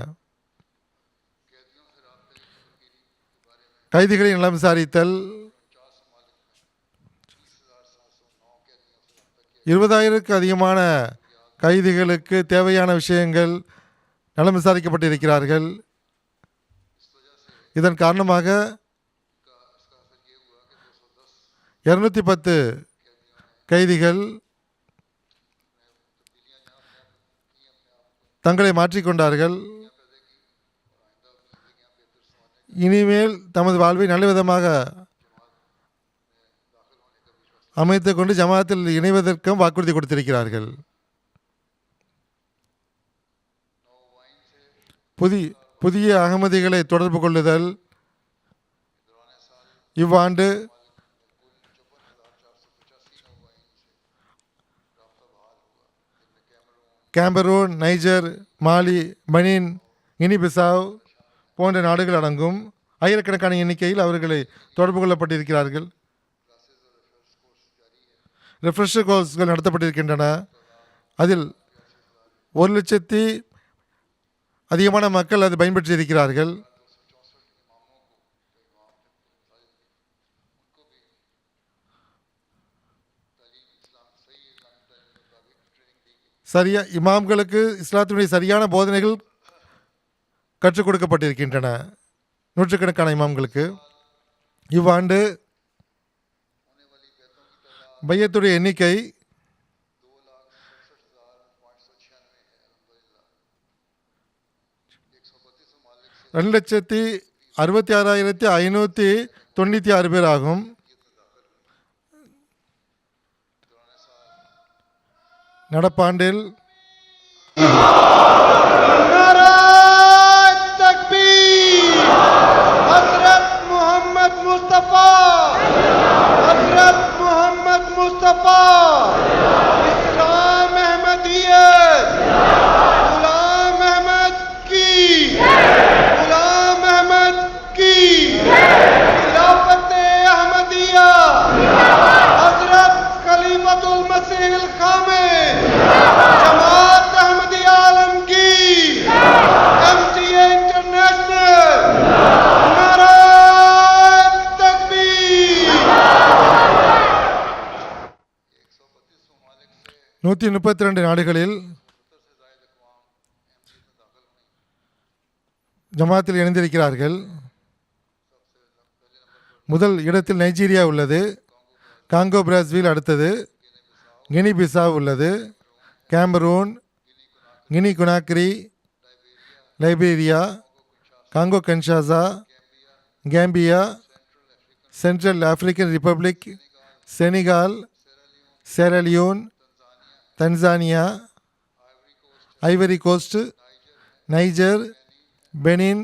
கைதிகளின் நலம் விசாரித்தல் 20,000க்கு அதிகமான கைதிகளுக்கு தேவையான விஷயங்கள் நலம் விசாரிக்கப்பட்டிருக்கிறார்கள். இதன் காரணமாக 210 கைதிகள் தங்களை மாற்றிக்கொண்டார்கள். இனிமேல் தமது வாழ்வை நல்ல விதமாக அமைத்துக் கொண்டு ஜமாத்தில் இணைவதற்கும் வாக்குறுதி கொடுத்திருக்கிறார்கள். புதிய அகமதிகளை தொடர்பு கொள்ளுதல் இவ்வாண்டு கேமரூன், நைஜர், மாலி, பனின், கினிபிசாவ் போன்ற நாடுகள் அடங்கும். ஆயிரக்கணக்கான எண்ணிக்கையில் அவர்களை தொடர்பு கொள்ளப்பட்டிருக்கிறார்கள். ரெஃப்ரெஷர் கோர்ஸ்கள் நடத்தப்பட்டிருக்கின்றன. அதில் 1 லட்சத்தி அதிகமான மக்கள் அது பயன்பெற்றி இருக்கிறார்கள். இமாம்களுக்கு இஸ்லாத்தினுடைய சரியான போதனைகள் கற்றுக் கொடுக்கப்பட்டிருக்கின்றன. நூற்றுக்கணக்கான இமாம்களுக்கு இவ்வாண்டு பையத்துடைய எண்ணிக்கை 2,66,596 பேர் ஆகும். நடப்பாண்டில் 132 நாடுகளில் ஜமாத்தில் இணைந்திருக்கிறார்கள். முதல் இடத்தில் நைஜீரியா உள்ளது, காங்கோ பிராஸ்வில் அடுத்தது, கினி பிசாவ் உள்ளது, Cameroon, Guinea Conakry, Liberia, Congo Kinshasa, Gambia, Central African Republic, Senegal, Sierra Leone, Tanzania, Ivory Coast, Niger, Benin,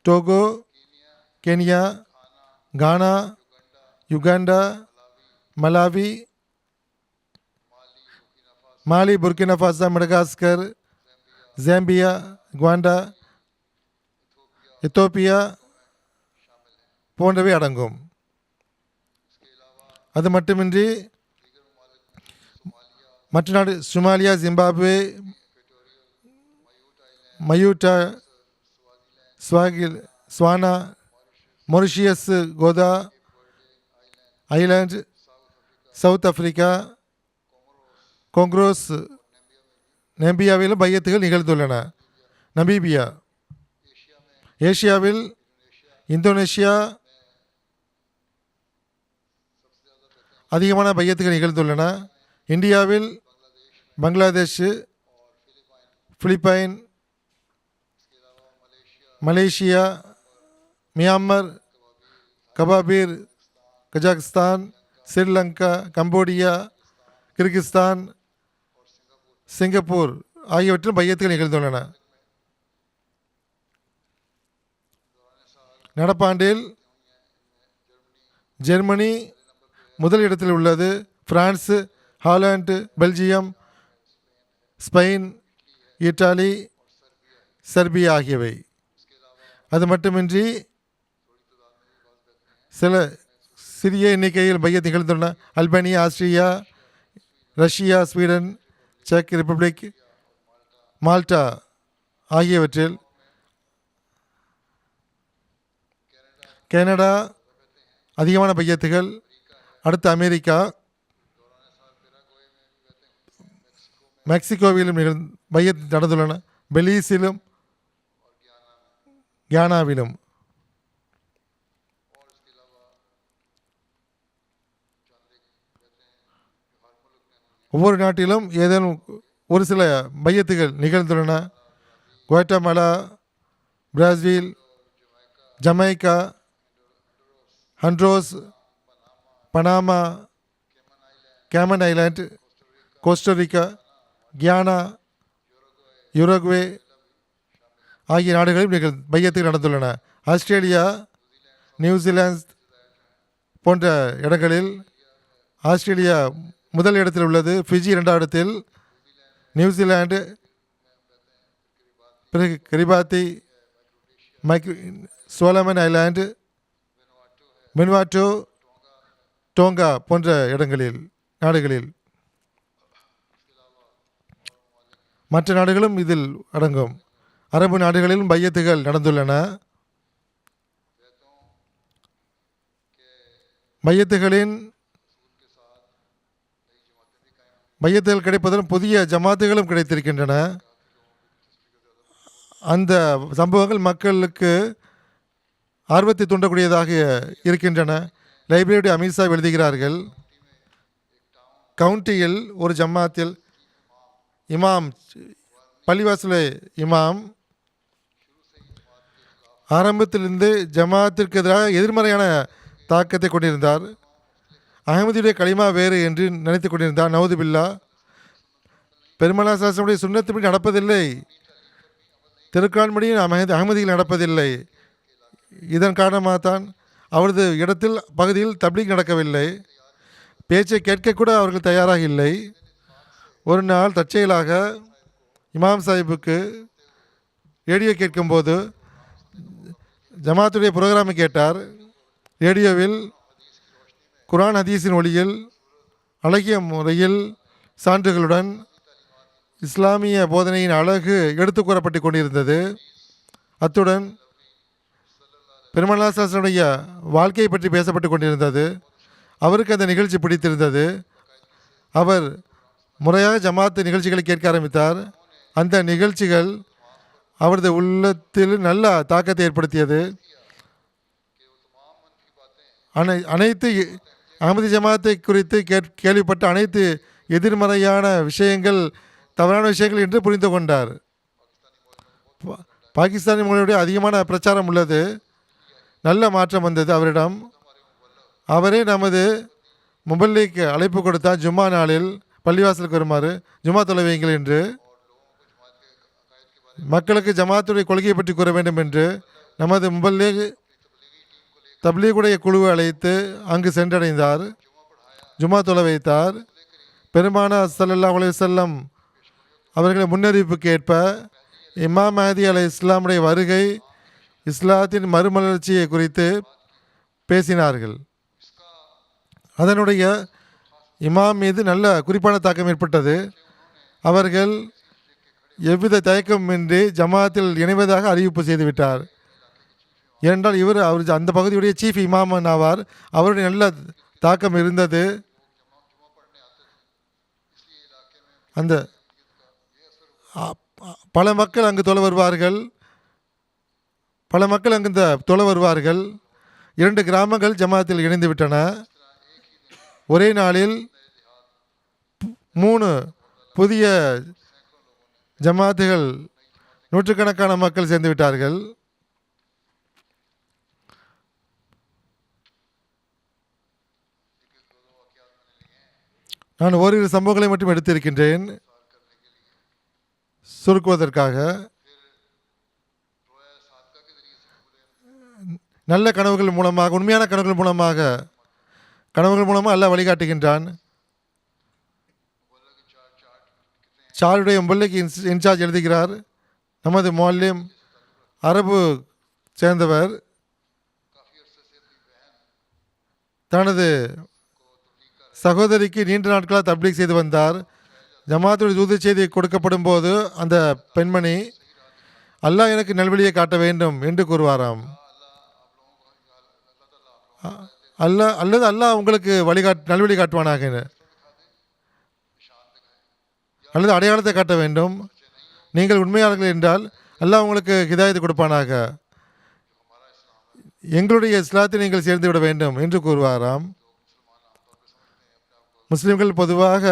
Togo, Kenya, Ghana, Uganda, Malawi, Mali, Burkina Faso, Madagascar, Zambia, Rwanda, Ethiopia போன்றவை அடங்கும். அது மட்டுமின்றி மற்ற நாடு Somalia, Zimbabwe, Mayotte, Botswana, Mauritius, கோதா island, South Africa, Comoros, நேம்பியாவிலும் பையத்துகள் நிகழ்ந்துள்ளன. நமீபியா, ஏசியாவில் இந்தோனேஷியா அதிகமான பையத்துகள் நிகழ்ந்துள்ளன. இந்தியாவில் Bangladesh, Philippine, Malaysia, Myanmar, Kababir, Kazakhstan, Sri Lanka, Cambodia, Kyrgyzstan, Singapore ஆகியவற்றிலும் பையத்துகள் நிகழ்ந்துள்ளன. நடப்பாண்டில் ஜெர்மனி முதல் இடத்தில் உள்ளது. France, Holland, Belgium, Spain, Italy, Serbia ஆகியவை. அது மட்டுமின்றி சில சிறிய எண்ணிக்கையில் பையத் நிகழ்ந்துள்ளன. அல்பேனியா, ஆஸ்திரியா, ரஷ்யா, ஸ்வீடன், செக் ரிப்பப்ளிக், மால்டா ஆகியவற்றில். கனடா அதிகமான பையத்துகள். அடுத்து அமெரிக்கா, மெக்சிகோவிலும் பையத் நடந்துள்ளன. பெலீஸிலும் கியானாவிலும். ஒவ்வொரு நாட்டிலும் ஏதேனும் ஒரு சில பையத்துகள் நிகழ்ந்துள்ளன. குவாட்டமாலா, பிரேசில், ஜமைக்கா, ஹண்ட்ரோஸ், பனாமா, கேமன் ஐலாண்ட், கோஸ்டரிக்கா, கியானா, யுருகுவே ஆகிய நாடுகளில் பையத்துகள் நடந்துள்ளன. ஆஸ்திரேலியா, நியூசிலாந்து போன்ற இடங்களில் ஆஸ்திரேலியா முதல் இடத்தில் உள்ளது. ஃபிஜி இரண்டாம் இடத்தில், நியூசிலாந்து, பிறகு கிரிபாத்தி, சோலமன் ஐலாண்டு, மென்வாட்டோ, டோங்கா போன்ற நாடுகளில். மற்ற நாடுகளும் இதில் அடங்கும். அரபு நாடுகளிலும் பையத்துகள் நடந்துள்ளன. பையத்துகள் கிடைப்பதுடன் புதிய ஜமாத்துகளும் கிடைத்திருக்கின்றன. அந்த சம்பவங்கள் மக்களுக்கு ஆர்வத்தை தூண்டக்கூடியதாக இருக்கின்றன. லைப்ரரி அமீர் எழுதுகிறார்கள், கவுண்டியில் ஒரு ஜமாத்தில் இமாம், பள்ளிவாசல் இமாம் ஆரம்பத்திலிருந்து ஜமாத்திற்கு எதிராக எதிர்மறையான தாக்கத்தை கொண்டிருந்தார். அகமதியுடைய களிமா வேறு என்று நினைத்து கொண்டிருந்தார். நவுது பில்லா. பெருமலா சாசனுடைய சுன்னத்துப்படி நடப்பதில்லை, திருக்குரான்படியும் அகமதியில் நடப்பதில்லை. இதன் காரணமாகத்தான் அவரது இடத்தில் பகுதியில் தப்லீக் நடக்கவில்லை. பேச்சை கேட்கக்கூட அவர்கள் தயாராக இல்லை. ஒரு நாள் தற்செயலாக இமாம் சாஹிப்புக்கு ரேடியோ கேட்கும்போது ஜமாத்துடைய புரோகிராமை கேட்டார். ரேடியோவில் குர்ஆன் ஹதீஸின் ஒளியில் அழகிய முறையில் சான்றுகளுடன் இஸ்லாமிய போதனையின் அழகு எடுத்து கூறப்பட்டு கொண்டிருந்தது. அத்துடன் பெருமனாசாசனுடைய வாழ்க்கையை பற்றி பேசப்பட்டு கொண்டிருந்தது. அவருக்கு அந்த நிகழ்ச்சி பிடித்திருந்தது. அவர் முறையாக ஜமாத் நிகழ்ச்சிகளை கேட்க ஆரம்பித்தார். அந்த நிகழ்ச்சிகள் அவரது உள்ளத்தில் நல்ல தாக்கத்தை ஏற்படுத்தியது. அனைத்து அகமதி ஜமாத்தை குறித்து கேள்விப்பட்ட அனைத்து எதிர்மறையான விஷயங்கள் தவறான விஷயங்கள் என்று புரிந்து கொண்டார். பாகிஸ்தானி மொழியுடைய அதிகமான பிரச்சாரம் உள்ளது. நல்ல மாற்றம் வந்தது அவரிடம். அவரே நமது முபல்லிக்கு அழைப்பு கொடுத்தார். ஜும்மா நாளில் பள்ளிவாசலுக்கு வருமாறு ஜும்மா தொலை வையுங்கள் என்று, மக்களுக்கு ஜமாத்துடைய கொள்கையை பற்றி கூற வேண்டும் என்று நமது முபல்லிக் தப்லீகுடைய குழுவை அழைத்து அங்கு சென்றடைந்தார். ஜும்மா தொலை வைத்தார். பெருமானார் ஸல்லல்லாஹு அலைஹி வஸல்லம் அவர்களின் முன்னறிவிப்புக்கு ஏற்ப இமாம் மஹதி அலை இஸ்லாமுடைய வருகை இஸ்லாத்தின் மறுமலர்ச்சியை குறித்து பேசினார்கள். அதனுடைய இமாம் மீது நல்ல குறிப்பான தாக்கம் ஏற்பட்டது. அவர்கள் எவ்வித தயக்கமின்றி ஜமாத்தில் இணைவதாக அறிவிப்பு செய்துவிட்டார். ஏனென்றால் அவர் அந்த பகுதியுடைய சீஃப் இமாமன் ஆவார். அவருடைய நல்ல தாக்கம் இருந்தது. அந்த பல மக்கள் அங்கு தொலை வருவார்கள். தொலை வருவார்கள். 2 கிராமங்கள் ஜமாத்தில் இணைந்து விட்டன. ஒரே நாளில் 3 புதிய ஜமாத்துகள், நூற்றுக்கணக்கான மக்கள் சேர்ந்து விட்டார்கள். நான் ஓரிரு சம்பவங்களை மட்டும் எடுத்திருக்கின்றேன் சுருக்குவதற்காக. நல்ல கனவுகள் மூலமாக, உண்மையான கனவுகள் மூலமாக அல்லாஹ் வழிகாட்டுகின்றான். சாருடைய முபல்லிக் இன்சார்ஜ் எழுதுகிறார், நமது மௌல்யம் அரபு சேர்ந்தவர் தனது சகோதரிக்கு நீண்ட நாட்களாக தப்லீக் செய்து வந்தார். ஜமாத்துடைய தூது செய்தி கொடுக்கப்படும் போது அந்த பெண்மணி அல்லாஹ் எனக்கு நல்வழியை காட்ட வேண்டும் என்று கூறுவாராம். அல்லாஹ் உங்களுக்கு நல்வழி காட்டுவானாக, அல்லது அடையாளத்தை காட்ட வேண்டும். நீங்கள் உண்மையாளர்கள் என்றால் அல்லாஹ் உங்களுக்கு ஹிதாயத்தை கொடுப்பானாக, எங்களுடைய இஸ்லாத்தை நீங்கள் சேர்ந்து விட வேண்டும் என்று கூறுவாராம். முஸ்லிம்கள் பொதுவாக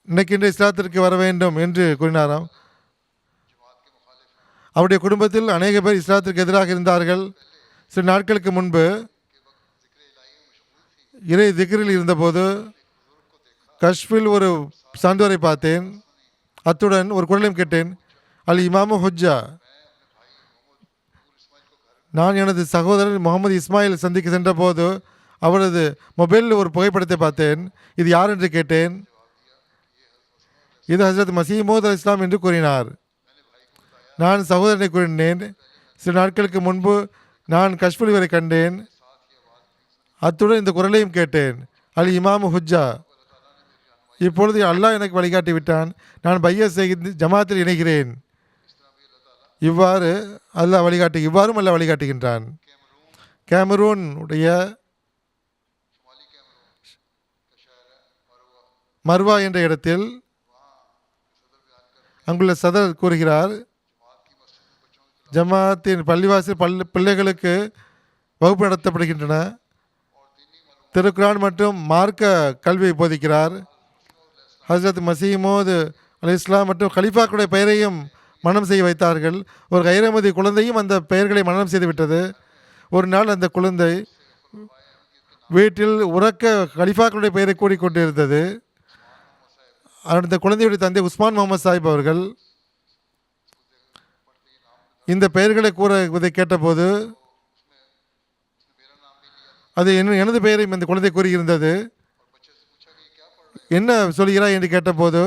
இன்னைக்கின்ற இஸ்லாத்திற்கு வர வேண்டும் என்று கூறினாராம். அவருடைய குடும்பத்தில் அநேக பேர் இஸ்லாத்திற்கு எதிராக இருந்தார்கள். சில நாட்களுக்கு முன்பு இறை திக்ரில் இருந்தபோது கஷ்பில் ஒரு சான்றோரை பார்த்தேன். அத்துடன் ஒரு குரலையும் கேட்டேன், அல் இமாமு ஹுஜ்ஜா. நான் எனது சகோதரர் முகமது இஸ்மாயில் சந்திக்க சென்ற போது அவரது மொபைலில் ஒரு புகைப்படத்தை பார்த்தேன். இது யார் என்று கேட்டேன். இது ஹஜ்ரத் மசீஹ் மவ்ஊத் அலைஹிஸ்ஸலாம் என்று கூறினார். நான் சகோதரனை கூறினேன், சில நாட்களுக்கு முன்பு நான் கஷ்பில் இவரை கண்டேன். அத்துடன் இந்த குரலையும் கேட்டேன், அல் இமாமு ஹுஜ்ஜா. இப்பொழுது அல்லாஹ் எனக்கு வழிகாட்டி விட்டான். நான் பையத் செய்து ஜமாத்தில் இணைகிறேன். இவ்வாறும் அல்லாஹ் வழிகாட்டுகின்றான். கேமரூன் உடைய மர்வா என்ற இடத்தில் அங்குள்ள சதர் கூறுகிறார், ஜமாத்தின் பள்ளிவாசல் பிள்ளைகளுக்கு வகுப்பு நடத்தப்படுகின்றன. திருக்குரான் மற்றும் மார்க்க கல்வியை போதிக்கிறார். ஹஜ்ரத் மசீஹ் மவ்ஊத் அலைஹிஸ்ஸலாம் மற்றும் கலீஃபாக்களுடைய பெயரையும் மனம் செய்ய வைத்தார்கள். ஒரு கைரமதி குழந்தையும் அந்த பெயர்களை மனம் செய்துவிட்டது. ஒரு நாள் அந்த குழந்தை வீட்டில் உறக்க கலீஃபாக்களுடைய பெயரை கூறிக்கொண்டிருந்தது. அந்த குழந்தையுடைய தந்தை உஸ்மான் முகமது சாஹிப் அவர்கள் இந்த பெயர்களை கூறுவதை கேட்டபோது, அது எனது பெயரையும் இந்த குழந்தை கூறியிருந்தது. என்ன சொல்கிறாய் என்று கேட்டபோது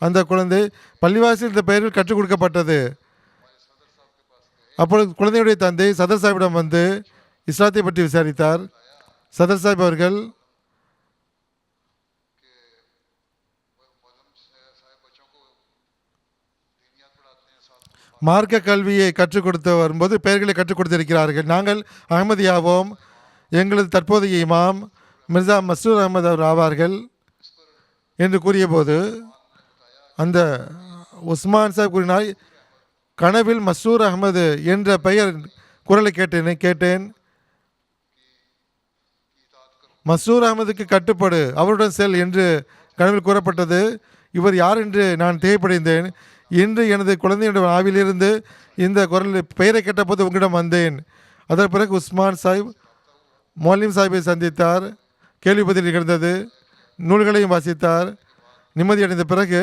அந்த குழந்தை, பள்ளிவாசல் இந்த பெயர்கள் கற்றுக் கொடுக்கப்பட்டது. அப்பொழுது குழந்தையுடைய தந்தை சதர் சாஹிப்பிடம் வந்து இஸ்லாத்தை பற்றி விசாரித்தார். சதர் சாஹிப் அவர்கள் மார்க்க கல்வியை கற்றுக் கொடுத்து வரும்போது பெயர்களை கற்றுக் கொடுத்திருக்கிறார்கள். நாங்கள் அகமதியாவோம். எங்களது தற்போதைய இமாம் மிர்சா மஸ்ரூர் அகமது அவர் ஆவார்கள். என்று கூறியபோது அந்த உஸ்மான் சாஹிப் கூறினார், கனவில் மசூர் அகமது என்ற பெயர் குரலை கேட்டேன். மசூர் அகமதுக்கு கட்டுப்படு, அவருடன் செல் என்று கனவில் கூறப்பட்டது. இவர் யார் என்று நான் தேவைப்படைந்தேன். இன்று எனது குழந்தையுடைய ஆவிலிருந்து இந்த குரல் பெயரை கேட்டபோது உங்களிடம் வந்தேன். அதன் பிறகு உஸ்மான் சாஹிப் மௌலிம் சாஹிப்பை சந்தித்தார். கேள்வி பதில் நிகழ்ந்தது. நூல்களையும் வாசித்தார். நிம்மதியடைந்த பிறகு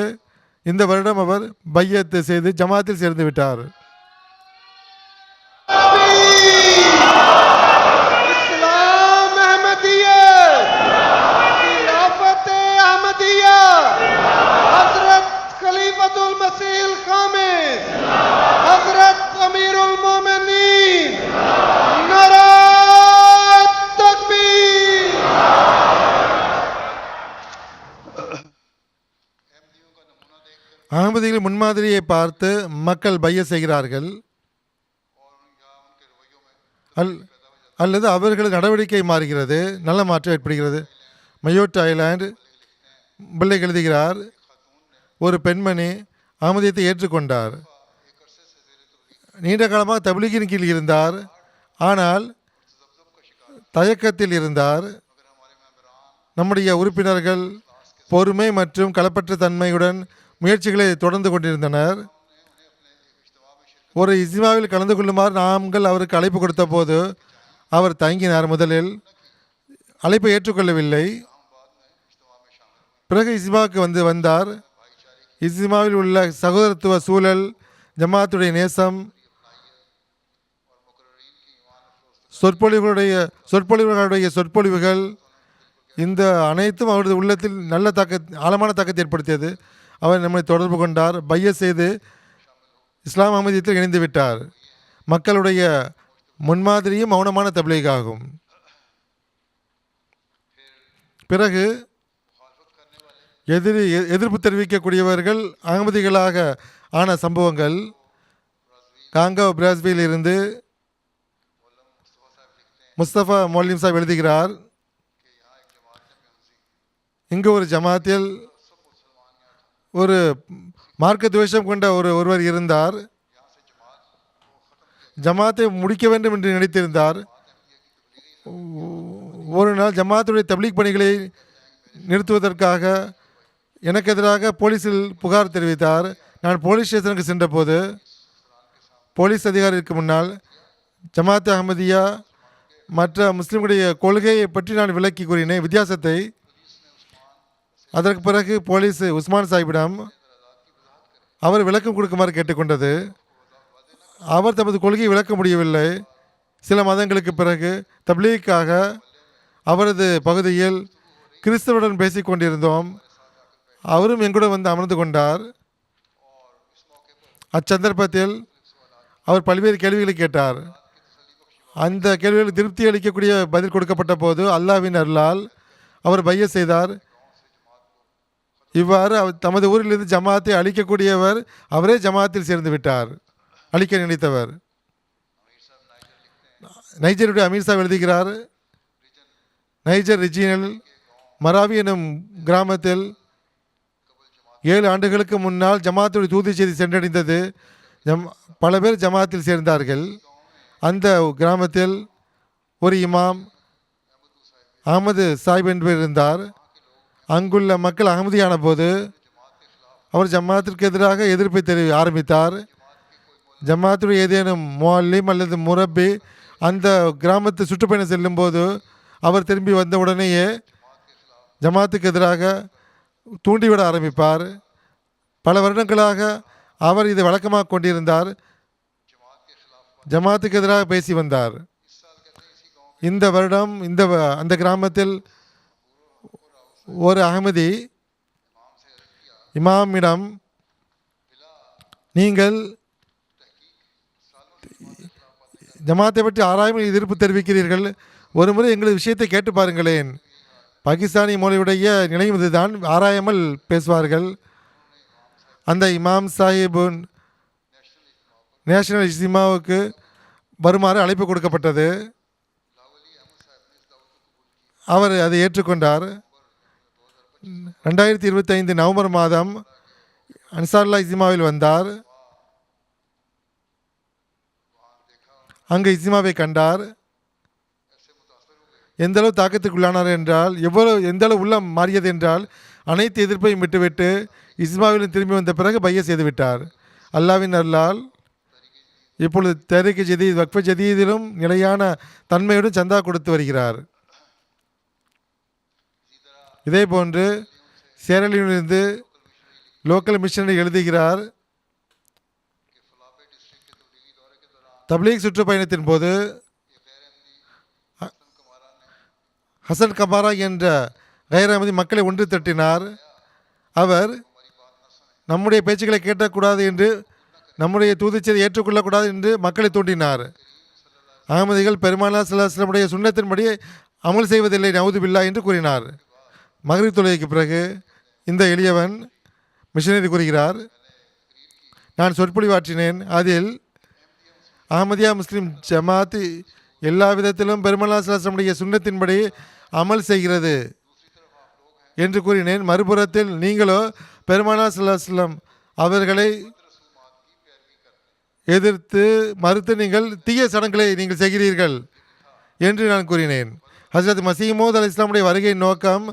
இந்த வருடம் அவர் பையத்து செய்து ஜமாத்தில் சேர்ந்து விட்டார். इस्लाम अहमदिया, खिलाफत अहमदिया, हजरत खलीफतुल मसीह खामिस, हजरत अमीरुल मोमिनीन, नारा तकबीर। அகமதிகளின் முன்மாதிரியை பார்த்து மக்கள் பைய செய்கிறார்கள் அல்லது அவர்களது நடவடிக்கை மாறுகிறது, நல்ல மாற்றம் ஏற்படுகிறது. மயோட் ஐலாண்ட் பிள்ளை எழுதுகிறார், ஒரு பெண்மணி அகமதியத்தை ஏற்றுக்கொண்டார். நீண்ட காலமாக தப்லீகின் கீழ் இருந்தார், ஆனால் தயக்கத்தில் இருந்தார். நம்முடைய உறுப்பினர்கள் பொறுமை மற்றும் களப்பற்ற தன்மையுடன் முயற்சிகளை தொடர்ந்து கொண்டிருந்தனர். ஒரு இஸ்மாவில் கலந்து கொள்ளுமாறு நாங்கள் அவருக்கு அழைப்பு கொடுத்த போது அவர் தயங்கினார். முதலில் அழைப்பை ஏற்றுக்கொள்ளவில்லை. பிறகு இஸ்மாவுக்கு வந்தார். இஸ்மாவில் உள்ள சகோதரத்துவ சூழல், ஜமாத்துடைய நேசம், சொற்பொழிவுகளுடைய சொற்பொழிவுகள், இந்த அனைத்தும் அவரது உள்ளத்தில் நல்ல ஆழமான தாக்கத்தை ஏற்படுத்தியது. அவர் நம்மை தொடர்பு கொண்டார், பைய செய்து இஸ்லாம் அகமதியத்தில் இணைந்து விட்டார். மக்களுடைய முன்மாதிரியும் மௌனமான தப்லீகாகும். பிறகு எதிர்ப்பு தெரிவிக்கக்கூடியவர்கள் அகமதிகளாக ஆன சம்பவங்கள். காங்கோ பிராஸ்பியில் இருந்து முஸ்தபா மௌலிம் சாஹிப் எழுதுகிறார், இங்கு ஒரு ஜமாத்தில் ஒரு மார்க்க துவேஷம் கொண்ட ஒருவர் இருந்தார். ஜமாத்தை முடிக்க வேண்டும் என்று நினைத்திருந்தார். ஒரு நாள் ஜமாத்துடைய தப்லீக் பணிகளை நிறுத்துவதற்காக எனக்கு எதிராக போலீஸில் புகார் தெரிவித்தார். நான் போலீஸ் ஸ்டேஷனுக்கு சென்றபோது போலீஸ் அதிகாரிக்கு முன்னால் ஜமாத் அஹமதியா மற்ற முஸ்லிம்களுடைய கொள்கையை பற்றி நான் விளக்கி கூறினேன், வித்தியாசத்தை. அதற்கு பிறகு போலீஸ் உஸ்மான் சாஹிப்பிடம் அவர் விளக்கம் கொடுக்குமாறு கேட்டுக்கொண்டது. அவர் தமது கொள்கையை விளக்க முடியவில்லை. சில மாதங்களுக்கு பிறகு தப்லீக்காக அவரது பகுதியில் கிறிஸ்தவருடன் பேசிக் கொண்டிருந்தோம். அவரும் எங்களுடன் வந்து அமர்ந்து கொண்டார். அச்சந்தர்ப்பத்தில் அவர் பல்வேறு கேள்விகளை கேட்டார். அந்த கேள்விகளுக்கு திருப்தி அளிக்கக்கூடிய பதில் கொடுக்கப்பட்ட போது அல்லாஹ்வின் அருளால் அவர் பைய செய்தார். இவ்வாறு தமது ஊரிலிருந்து ஜமாத்தை அழிக்கக்கூடியவர் அவரே ஜமாத்தில் சேர்ந்து விட்டார், அழிக்க நினைத்தவர். நைஜருடைய அமீர் சாஹிப் எழுதுகிறார், நைஜர் ரிஜினல் மராவி எனும் கிராமத்தில் 7 ஆண்டுகளுக்கு முன்னால் ஜமாத்துடைய தூது செய்தி சென்றடைந்தது. பல பேர் ஜமாத்தில் சேர்ந்தார்கள். அந்த கிராமத்தில் ஒரு இமாம் அகமது சாஹிப் என்பவர் இருந்தார். அங்குள்ள மக்கள் அகமதியான போது அவர் ஜமாத்திற்கு எதிராக எதிர்ப்பை ஆரம்பித்தார். ஜமாத்துடைய ஏதேனும் முஅல்லிம் அல்லது முரப்பி அந்த கிராமத்து சுற்றுப்பயணம் செல்லும் போது அவர் திரும்பி வந்த உடனேயே ஜமாத்துக்கு எதிராக தூண்டிவிட ஆரம்பிப்பார். பல வருடங்களாக அவர் இதை வழக்கமாக கொண்டிருந்தார். ஜமாத்துக்கு எதிராக பேசி வந்தார். இந்த வருடம் அந்த கிராமத்தில் ஒரு அகமதி இமாமிடம், நீங்கள் ஜமாத்தை பற்றி ஆராய்வில் எதிர்ப்பு தெரிவிக்கிறீர்கள், ஒரு முறை எங்களது விஷயத்தை கேட்டு பாருங்களேன். பாகிஸ்தானி மொழியுடைய நிலையும் இதுதான், ஆராயாமல் பேசுவார்கள். அந்த இமாம் சாஹிப் நேஷனல் இஜ்திமாவுக்கு வருமாறு அழைப்பு கொடுக்கப்பட்டது. அவர் அதை ஏற்றுக்கொண்டார். 2025 நவம்பர் மாதம் அன்சாருல்லா இஸ்மாவில் வந்தார். அங்கு இஸ்மாவை கண்டார். எந்த அளவு தாக்கத்துக்குள்ளானார் என்றால், எந்த அளவு உள்ளம் மாறியது என்றால், அனைத்து எதிர்ப்பையும் விட்டுவிட்டு இஸ்மாவிலும் திரும்பி வந்த பிறகு பைய செய்துவிட்டார். அல்லாவின் அருளால் இப்பொழுது தஹ்ரீக் ஜதீத் வக்ஃப் ஜதீதிலும் நிலையான தன்மையுடன் சந்தா கொடுத்து வருகிறார். இதே போன்று சேரலிலிருந்து லோக்கல் மிஷனரி எழுதுகிறார். தப்லீக் சுற்றுப்பயணத்தின் போது ஹசன் கமாரா என்ற கைர் அஹ்மதி மக்களை ஒன்று திரட்டினார். அவர் நம்முடைய பேச்சுக்களை கேட்கக்கூடாது என்று, நம்முடைய தூதுச்செய்தி ஏற்றுக்கொள்ளக்கூடாது என்று மக்களை தூண்டினார். அகமதிகள் பெருமானார் ஸல்லல்லாஹு அலைஹி வஸல்லம் உடைய சுன்னத்தின்படி அமல் செய்வதில்லை நவுது பில்லா என்று கூறினார். மக்ரிப் தொழுகைக்கு பிறகு இந்த எளியவன் மிஷனரி கூறுகிறார், நான் சொற்பொழிவாற்றினேன். அதில் அஹமதியா முஸ்லிம் ஜமாத் எல்லா விதத்திலும் பெருமானார் ஸல்லல்லாஹு அலைஹி வஸல்லம் உடைய சுன்னத்தின்படி அமல் செய்கிறது என்று கூறினேன். மறுபுறத்தில் நீங்களோ பெருமானார் ஸல்லல்லாஹு அலைஹி வஸல்லம் அவர்களை எதிர்த்து மறுத்து நீங்கள் தீய சடங்குகளை நீங்கள் செய்கிறீர்கள் என்று நான் கூறினேன். ஹஜ்ரத் மஸீஹ் மவ்ஊத் அலைஹிஸ்ஸலாமுடைய வருகையின் நோக்கம்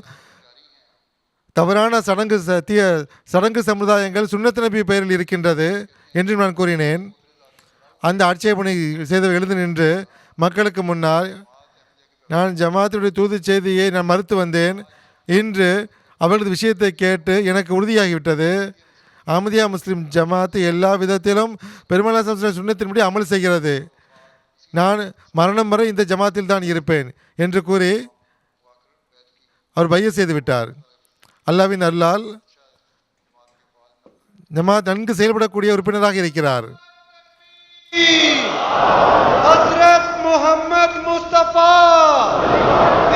தவறான தீய சடங்கு சமுதாயங்கள் சுன்னத் நபி பெயரில் இருக்கின்றது என்று நான் கூறினேன். அந்த ஆட்சேபனை செய்து எழுந்து நின்று மக்களுக்கு முன்னால் நான் ஜமாத்துடைய தூது செய்தியை நான் மறுத்து வந்தேன். இன்று அவர்களது விஷயத்தை கேட்டு எனக்கு உறுதியாகிவிட்டது. அஹமதியா முஸ்லிம் ஜமாத் எல்லா விதத்திலும் பெருமானார் ஸல்லல்லாஹு அலைஹி வஸல்லம் சுன்னத்தின்படி அமல் செய்கிறது. நான் மரணம் வரை இந்த ஜமாத்தில் தான் இருப்பேன் என்று கூறி அவர் பைய செய்து விட்டார். அல்லாவின் அருளால் ஜமாத் நன்கு செயல்படக்கூடிய உறுப்பினராக இருக்கிறார். हजरत मोहम्मद मुस्तफा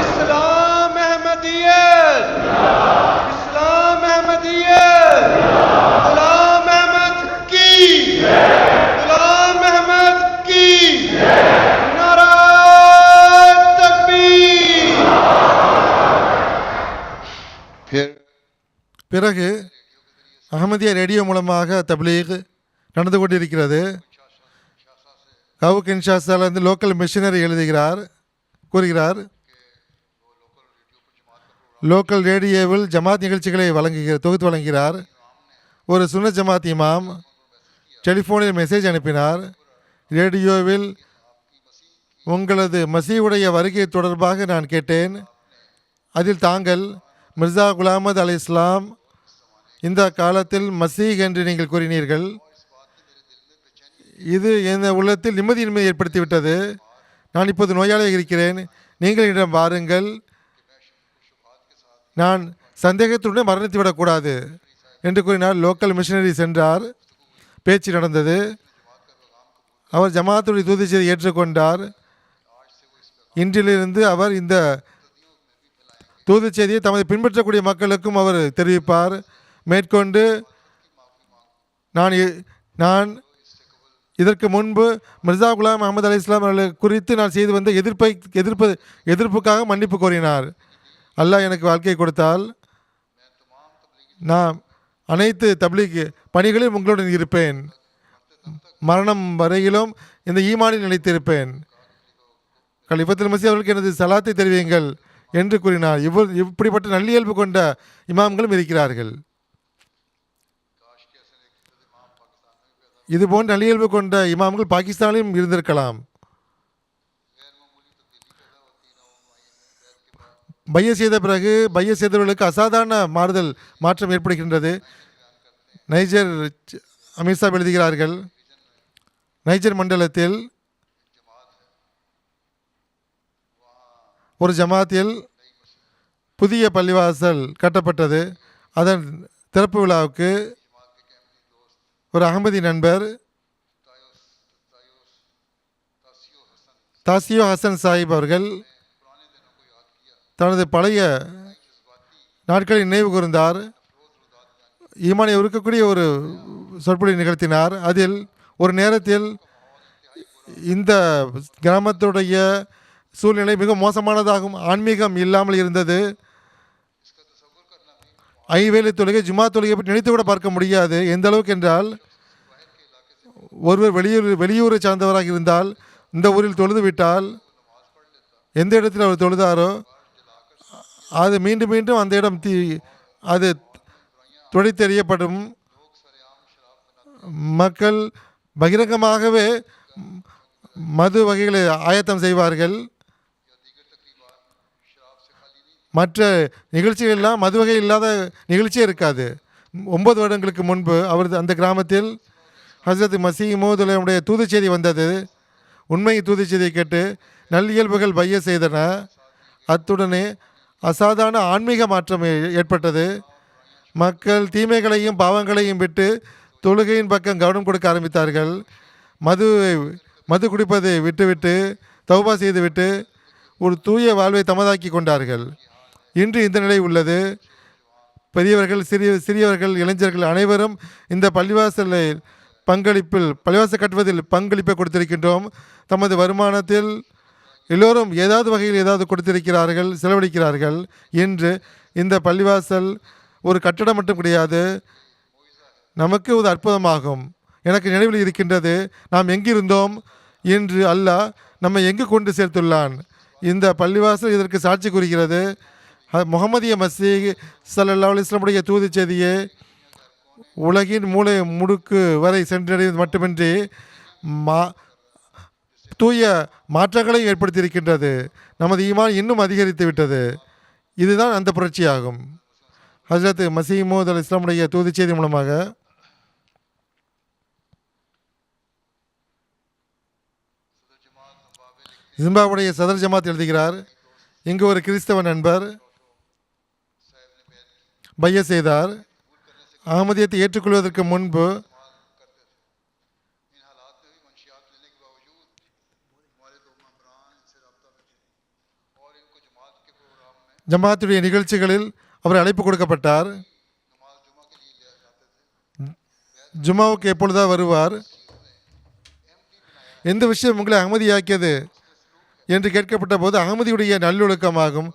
इस्लाम अहमदियत गुलाम अहमद की नाराए तकबीर। फिर பிறகு அஹமதியா ரேடியோ மூலமாக தப்லீக் நடந்து கொண்டிருக்கிறது. கவுக் இன்ஷாஸ்தாலேருந்து லோக்கல் மிஷனரி கூறுகிறார், லோக்கல் ரேடியோவில் ஜமாத் நிகழ்ச்சிகளை தொகுத்து வழங்குகிறார். ஒரு சுன்னத் ஜமாத் இமாம் டெலிஃபோனில் மெசேஜ் அனுப்பினார். ரேடியோவில் உங்களது மசீவுடைய வருகை தொடர்பாக நான் கேட்டேன். அதில் தாங்கள் மிர்சா குலாம் அலைஹிஸ்ஸலாம் இந்த காலத்தில் மசீஹ் என்று நீங்கள் கூறினீர்கள். இது என் உள்ளத்தில் நிம்மதியின்மை ஏற்படுத்திவிட்டது. நான் இப்போது நோயாளியாக இருக்கிறேன். நீங்கள் என்னிடம் வாருங்கள். நான் சந்தேகத்துடன் மரணித்து விடக்கூடாது என்று கூறினார். லோக்கல் மிஷனரி சென்றார். பேச்சு நடந்தது. அவர் ஜமாத்துடைய தூது செய்தியை ஏற்றுக்கொண்டார். இன்றிலிருந்து அவர் இந்த தூது செய்தியை தமது பின்பற்றக்கூடிய மக்களுக்கும் அவர் தெரிவிப்பார். மேற்கொண்டு நான் இதற்கு முன்பு மிர்சா குலாம் அஹமது அலைஹிஸ்ஸலாம் அவர்கள் குறித்து நான் செய்து வந்த எதிர்ப்புக்காக மன்னிப்பு கோரினார். அல்லாஹ் எனக்கு வாழ்க்கையை கொடுத்தால் நான் அனைத்து தப்லீக் பணிகளிலும் உங்களுடன் இருப்பேன். மரணம் வரையிலும் இந்த ஈமானில் நிலைத்திருப்பேன். கலிஃபத்துல் மஸீஹ் அவர்களுக்கு எனது சலாத்தை தெரிவியுங்கள் என்று கூறினார். இப்படிப்பட்ட நல்லியல்பு கொண்ட இமாம்களும் இருக்கிறார்கள். இதுபோன்ற நல்லியல்பு கொண்ட இமாம்கள் பாகிஸ்தானிலும் இருந்திருக்கலாம். பைய செய்த பிறகு பைய செய்தவர்களுக்கு அசாதாரண மாற்றம் ஏற்படுகின்றது. நைஜர் அமீர்சாப் எழுதுகிறார்கள், நைஜர் மண்டலத்தில் ஒரு ஜமாத்தில் புதிய பள்ளிவாசல் கட்டப்பட்டது. அதன் திறப்பு விழாவுக்கு ஒரு அகமதி நண்பர் தாசியோ ஹசன் சாஹிப் அவர்கள் தனது பழைய நாட்களை நினைவு கூர்ந்தார். ஈமானை உருக்கக்கூடிய ஒரு சொற்பொழிவை நிகழ்த்தினார். அதில் ஒரு நேரத்தில் இந்த கிராமத்துடைய சூழ்நிலை மிக மோசமானதாகும், ஆன்மீகம் இல்லாமல் இருந்தது. ஐவேளை தொழுகை ஜுமா தொழுகை பற்றி நினைத்து கூட பார்க்க முடியாது. எந்த அளவுக்கு என்றால் ஒருவர் வெளியூரை சார்ந்தவராக இருந்தால் இந்த ஊரில் தொழுது விட்டால் எந்த இடத்தில் அவர் தொழுதாரோ அது மீண்டும் மீண்டும் அந்த இடம் அது துடைத்தெறியப்படும். மக்கள் பகிரங்கமாகவே மது வகைகளை ஆயத்தம் செய்வார்கள். மற்ற நிகழ்ச்சிகள்லாம் மது வகை இல்லாத நிகழ்ச்சியே இருக்காது. 9 வருடங்களுக்கு முன்பு அந்த கிராமத்தில் ஹசரத் மசீஹ் மௌதுடைய தூது செய்தி வந்தது. உண்மை தூது செய்தியை கேட்டு நல்லியல்புகள் பைய செய்தன. அத்துடனே அசாதாரண ஆன்மீக மாற்றம் ஏற்பட்டது. மக்கள் தீமைகளையும் பாவங்களையும் விட்டு தொழுகையின் பக்கம் கவனம் கொடுக்க ஆரம்பித்தார்கள். மது குடிப்பதை விட்டுவிட்டு தௌபா செய்துவிட்டு ஒரு தூய வாழ்வை தமதாக்கி கொண்டார்கள். இன்று இந்த நிலை உள்ளது. பெரியவர்கள் சிறியவர்கள் இளைஞர்கள் அனைவரும் இந்த பள்ளிவாசல் கட்டுவதில் பங்களிப்பை கொடுத்திருக்கின்றோம். தமது வருமானத்தில் எல்லோரும் ஏதாவது வகையில் ஏதாவது கொடுத்திருக்கிறார்கள், செலவழிக்கிறார்கள். இன்று இந்த பள்ளிவாசல் ஒரு கட்டடம் மட்டும் கிடையாது, நமக்கு ஒரு அற்புதமாகும். எனக்கு நினைவில் இருக்கின்றது, நாம் எங்கிருந்தோம், இன்று அல்லாஹ் நம்மை எங்கு கொண்டு சேர்த்துள்ளான். இந்த பள்ளிவாசல் இதற்கு சாட்சி கூறுகிறது. முகமதிய மசீஹ் ஸல்லல்லாஹு அலைஹி வஸல்லம் தூது செய்தியே உலகின் மூலை முடுக்கு வரை சென்றடைவது மட்டுமின்றி தூய மாற்றங்களை ஏற்படுத்தியிருக்கின்றது. நமது ஈமான் இன்னும் அதிகரித்து விட்டது. இதுதான் அந்த புரட்சியாகும். ஹஜ்ரத் மசீஹ் மவ்ஊத் அலைஹிஸ்ஸலாமுடைய தூது செய்தி மூலமாக ஜிம்பாபுடைய சதர் ஜமாத் எழுதுகிறார், இங்கு ஒரு கிறிஸ்தவ நண்பர் பைய செய்தார். அகமதியத்தை ஏற்றுக்கொள்வதற்கு முன்பு ஜமாத்துடைய நிகழ்ச்சிகளில் அவர் அழைப்பு கொடுக்கப்பட்டார். ஜுமாவுக்கு எப்பொழுதா வருவார். எந்த விஷயம் உங்களை அகமதியாக்கியது என்று கேட்கப்பட்ட போது அகமதியுடைய நல்லொழுக்கமாகும்.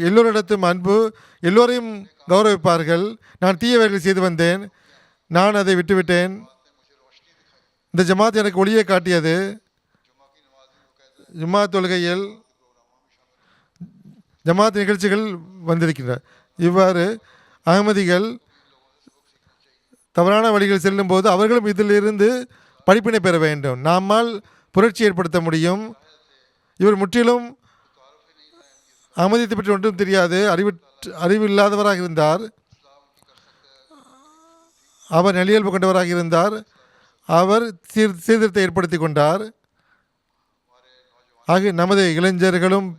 எல்லோரிடத்தும் அன்பு, எல்லோரையும் கௌரவிப்பார்கள். நான் தீய வேலைகளை செய்து வந்தேன், நான் அதை விட்டுவிட்டேன். இந்த ஜமாத் எனக்கு ஒளியை காட்டியது. ஜமாத் தொழுகையில் ஜமாத் நிகழ்ச்சிகள் வந்திருக்கின்றன. இவ்வாறு அகமதிகள் தவறான வழிகள் செல்லும் போது அவர்களும் இதிலிருந்து படிப்பினை பெற வேண்டும். நம்மால் புரட்சி ஏற்படுத்த முடியும். இவர் முற்றிலும் அகமதியத்தை பற்றி ஒன்றும் தெரியாது, அறிவில்லாதவராக இருந்தார். அவர் நல்லியல்பு கொண்டவராக இருந்தார். அவர் சீர்திருத்தத்தை ஏற்படுத்தி கொண்டார். ஆக நமது இளைஞர்களும்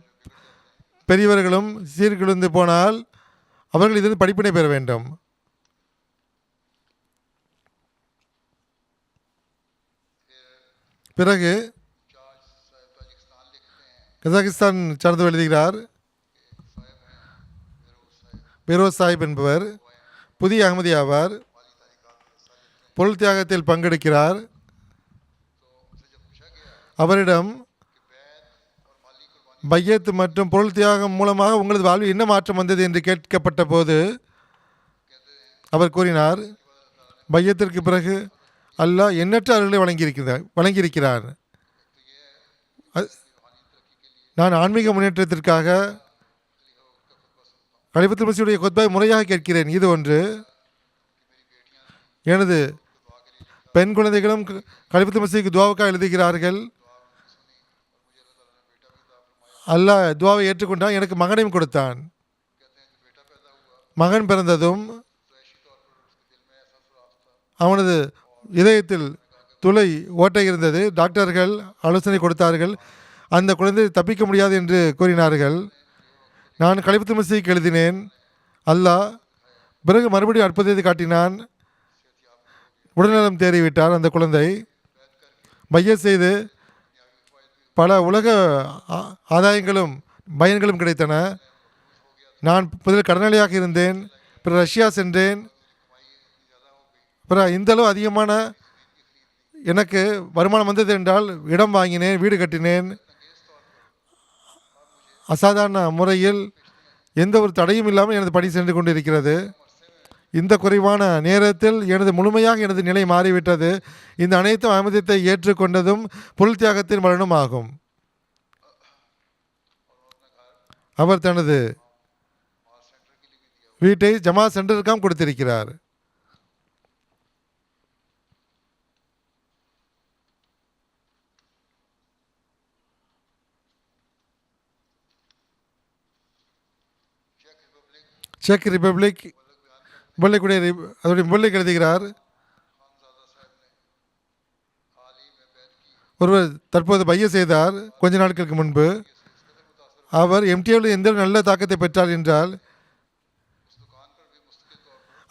பெரியவர்களும் சீர்குலைந்து போனால் அவர்கள் இதில் படிப்பினை பெற வேண்டும். பிறகு கஜகிஸ்தான் சார்ந்து எழுதுகிறார். பெரோஸ் சாஹிப் என்பவர் புதிய அகமதி ஆவார். பொருள் தியாகத்தில் பங்கெடுக்கிறார். அவரிடம் பையத் மற்றும் பொருள் தியாகம் மூலமாக உங்களது வாழ்வில் என்ன மாற்றம் வந்தது என்று கேட்கப்பட்ட போது அவர் கூறினார், பையத்திற்கு பிறகு அல்லாஹ் எண்ணற்ற அருள்களை வழங்கியிருக்கிறார். நான் ஆன்மீக முன்னேற்றத்திற்காக கலிஃபத்துல் மஸீஹுடைய குத்பாவை முறையாக கேட்கிறேன். இது ஒன்று. எனது பெண் குழந்தைகளும் கலிஃபத்துல் மஸீஹுக்கு துவாவுக்காக எழுதுகிறார்கள். அல்லாஹ் துவாவை ஏற்றுக்கொண்டான், எனக்கு மகனையும் கொடுத்தான். மகன் பிறந்ததும் அவனது இதயத்தில் துளை ஓட்டை இருந்தது. டாக்டர்கள் ஆலோசனை கொடுத்தார்கள். அந்த குழந்தை தப்பிக்க முடியாது என்று கூறினார்கள். நான் கலிஃபத்துல் மஸீஹுக்கு எழுதினேன். அல்லாஹ் பிறகு மறுபடியும் அற்புதத்தை காட்டினான். உடல்நலம் தேறிவிட்டார். அந்த குழந்தை பைய செய்து பல உலக ஆதாயங்களும் பயன்களும் கிடைத்தன. நான் முதலில் கடனாளியாக இருந்தேன், பிறகு ரஷ்யா சென்றேன். பிறகு இந்தளவு அதிகமான எனக்கு வருமானம் வந்தது என்றால் இடம் வாங்கினேன், வீடு கட்டினேன். அசாதாரண முறையில் எந்த ஒரு தடையும் இல்லாமல் எனது பணி சென்று கொண்டு இருக்கிறது. இந்த குறைவான நேரத்தில் எனது முழுமையாக எனது நிலை மாறிவிட்டது. இந்த அனைத்தும் அகமதியத்தை ஏற்றுக்கொண்டதும் பொருள் தியாகத்தின் பலனும் ஆகும். அவர் தனது வீட்டை ஜமாத் சென்டருக்காம் கொடுத்திருக்கிறார். செக் ரிப்பப்ளிக் முல்லைக்குடிய அதோடைய முல்லைக்கு எழுதுகிறார். ஒருவர் தற்போது பைய செய்தார் கொஞ்ச நாட்களுக்கு முன்பு. அவர் எம்டிஏவில் எந்த நல்ல தாக்கத்தை பெற்றார் என்றால்,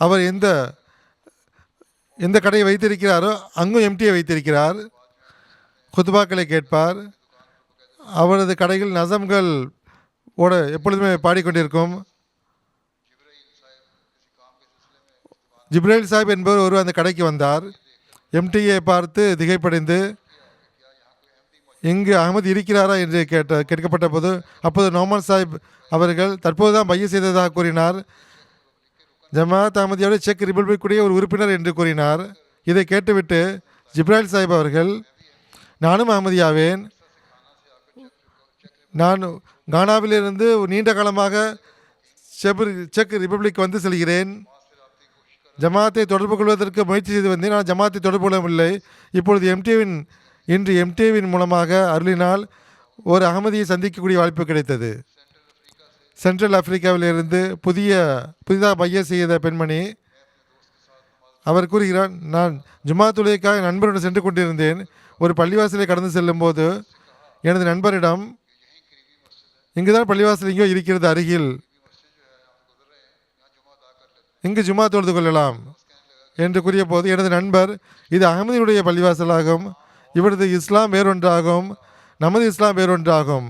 அவர் எந்த எந்த கடையை வைத்திருக்கிறாரோ அங்கும் எம்டிஏ வைத்திருக்கிறார். குத்துபாக்களை கேட்பார். அவரது கடையில் நசம்கள் ஓட எப்பொழுதுமே பாடிக்கொண்டிருக்கும். ஜிப்ரேல் சாஹிப் என்பவர் ஒரு அந்த கடைக்கு வந்தார். எம்டிஏ பார்த்து திகைப்படைந்து இங்கு அகமது இருக்கிறாரா என்று கேட்கப்பட்ட போது அப்போது நோமான் சாஹிப் அவர்கள் தற்போதுதான் பைய செய்ததாக கூறினார். ஜமாத் அகமதியோட செக் ரிப்பப்ளிக்குடைய ஒரு உறுப்பினர் என்று கூறினார். இதை கேட்டுவிட்டு ஜிப்ராயில் சாஹிப் அவர்கள், நானும் அகமதியாவேன், நான் கானாவிலிருந்து நீண்ட காலமாக செக் ரிப்பப்ளிக் வந்து செல்கிறேன். ஜமாத்தை தொடர்பு கொள்வதற்கு முயற்சி செய்து வந்தேன். நான் ஜமாத்தை தொடர்பு கொள்ளவில்லை. இப்பொழுது இன்று எம்டிஏவின் மூலமாக அருளினால் ஒரு அகமதியை சந்திக்கக்கூடிய வாய்ப்பு கிடைத்தது. சென்ட்ரல் ஆப்பிரிக்காவிலிருந்து புதிதாக பைய செய்த பெண்மணி. அவர் கூறுகிறார், நான் ஜும்மா தொழுகைக்காக நண்பருடன் சென்று கொண்டிருந்தேன். ஒரு பள்ளிவாசலை கடந்து செல்லும் போது எனது நண்பரிடம், இங்குதான் பள்ளிவாசல் எங்கேயோ இருக்கிறது அருகில், இங்கு ஜும்மா தொழுது கொள்ளலாம் என்று கூறிய போது எனது நண்பர், இது அகமதியுடைய பள்ளிவாசலாகும், இவரது இஸ்லாம் வேறொன்றாகும், நமது இஸ்லாம் வேறொன்றாகும்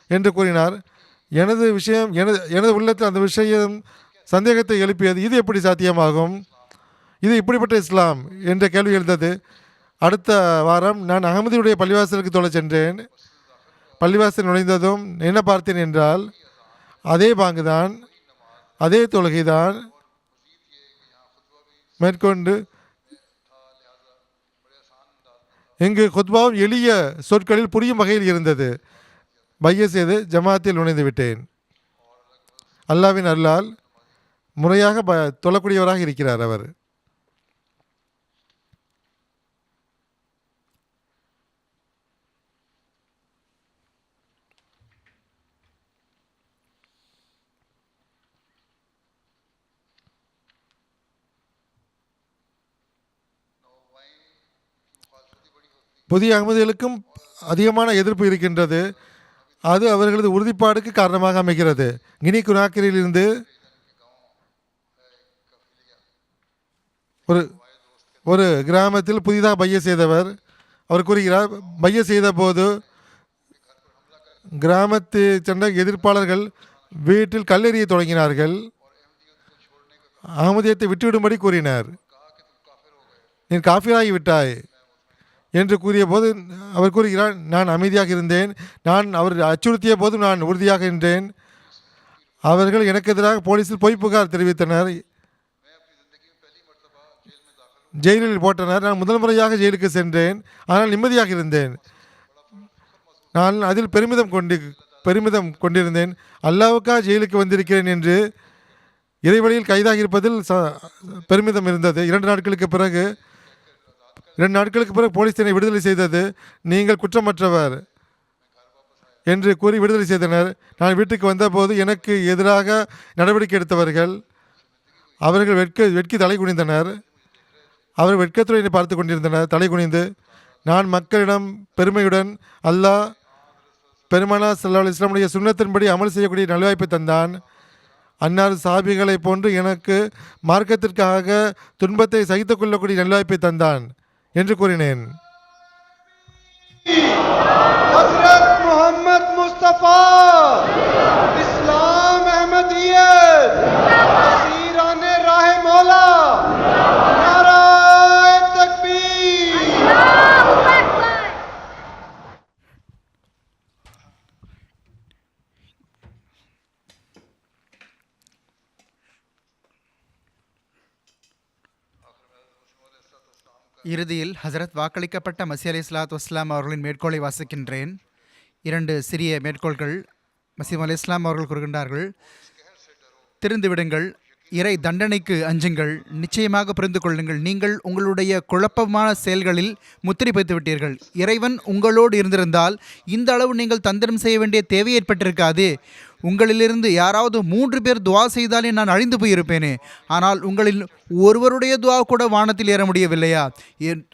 என்று கூறினார். எனது உள்ளத்தில் அந்த விஷயம் சந்தேகத்தை எழுப்பியது. இது எப்படி சாத்தியமாகும்? இது இப்படிப்பட்ட இஸ்லாம் என்ற கேள்வி எழுந்தது. அடுத்த வாரம் நான் அகமதியுடைய பள்ளிவாசலுக்கு தொழ சென்றேன். பள்ளிவாசல் நுழைந்ததும் என்ன பார்த்தேன் என்றால், அதே பாங்குதான், அதே தொழுகைதான் மேற்கொண்டு இங்கு குத்பாவும் எளிய சொற்களில் புரியும் வகையில் இருந்தது. பைய செய்து ஜமாத்தில் நுழைந்து விட்டேன். அல்லாவின் அருளால் முறையாக தொழக்கூடியவராக இருக்கிறார் அவர். புதிய அகமதிகளுக்கும் அதிகமான எதிர்ப்பு இருக்கின்றது. அது அவர்களது உறுதிப்பாடுக்கு காரணமாக அமைகிறது. கினி குனாக்கிரிலிருந்து ஒரு கிராமத்தில் புதிதாக பைய செய்தவர் அவர் கூறுகிறார், பைய செய்த போது கிராமத்தை சென்ற எதிர்ப்பாளர்கள் வீட்டில் கல்லெறிய தொடங்கினார்கள். அகமதியத்தை விட்டுவிடும்படி கூறினார். நீ காஃபிராகி விட்டாய் என்று கூறிய போது அவர் கூறுகிறார், நான் அமைதியாக இருந்தேன். நான் அவர் அச்சுறுத்திய போதும் நான் உறுதியாக இருந்தேன். அவர்கள் எனக்கு எதிராக போலீஸில் பொய் புகார் தெரிவித்தனர், ஜெயிலில் போட்டனர். நான் முதல் முறையாக ஜெயிலுக்கு சென்றேன், ஆனால் நிம்மதியாக இருந்தேன். நான் அதில் பெருமிதம் கொண்டிருந்தேன். அல்லாவுக்காக ஜெயிலுக்கு வந்திருக்கிறேன் என்று இறைவழியில் கைதாகி இருப்பதில் பெருமிதம் இருந்தது. 2 நாட்களுக்கு பிறகு போலீஸ் என்னை விடுதலை செய்தது. நீங்கள் குற்றமற்றவர் என்று கூறி விடுதலை செய்தனர். நான் வீட்டுக்கு வந்தபோது எனக்கு எதிராக நடவடிக்கை எடுத்தவர்கள் அவர்கள் வெட்கி தலை குனிந்தனர். அவர் வெட்கத்துடன் என்னை பார்த்து கொண்டிருந்தனர் தலை குனிந்து. நான் மக்களிடம் பெருமையுடன், அல்லாஹ் பெருமானா ஸல்லல்லாஹு அலைஹி வஸல்லம் சுன்னத்தின்படி அமல் செய்யக்கூடிய நல்வாய்ப்பை தந்தான். அன்னார் சாபிகளை போன்று எனக்கு மார்க்கத்திற்காக துன்பத்தை சகித்துக் கொள்ளக்கூடிய நல்வாய்ப்பை தந்தான் என்று கூறினேன். हजरत मोहम्मद मुस्तफा इस्लाम अहमदियत सीराने राह मौला नाराए तकबीर। இறுதியில் ஹசரத் வாக்களிக்கப்பட்ட மசி அலி இஸ்லாத்து வஸ்லாம் அவர்களின் மேற்கோளை வாசிக்கின்றேன். 2 சிறிய மேற்கோள்கள். மசீம் அலி இஸ்லாம் அவர்கள் கூறுகின்றார்கள், திருந்துவிடுங்கள், இறை தண்டனைக்கு அஞ்சுங்கள், நிச்சயமாக புரிந்து கொள்ளுங்கள், நீங்கள் உங்களுடைய குழப்பமான செயல்களில் முத்திரை பதித்து விட்டீர்கள். இறைவன் உங்களோடு இருந்திருந்தால் இந்த அளவு நீங்கள் தந்திரம் செய்ய வேண்டிய தேவை ஏற்பட்டிருக்காது. உங்களிலிருந்து யாராவது 3 பேர் துவா செய்தாலே நான் அழிந்து போயிருப்பேனே. ஆனால் உங்களில் ஒருவருடைய துவா கூட வானத்தில் ஏற முடியவில்லையா?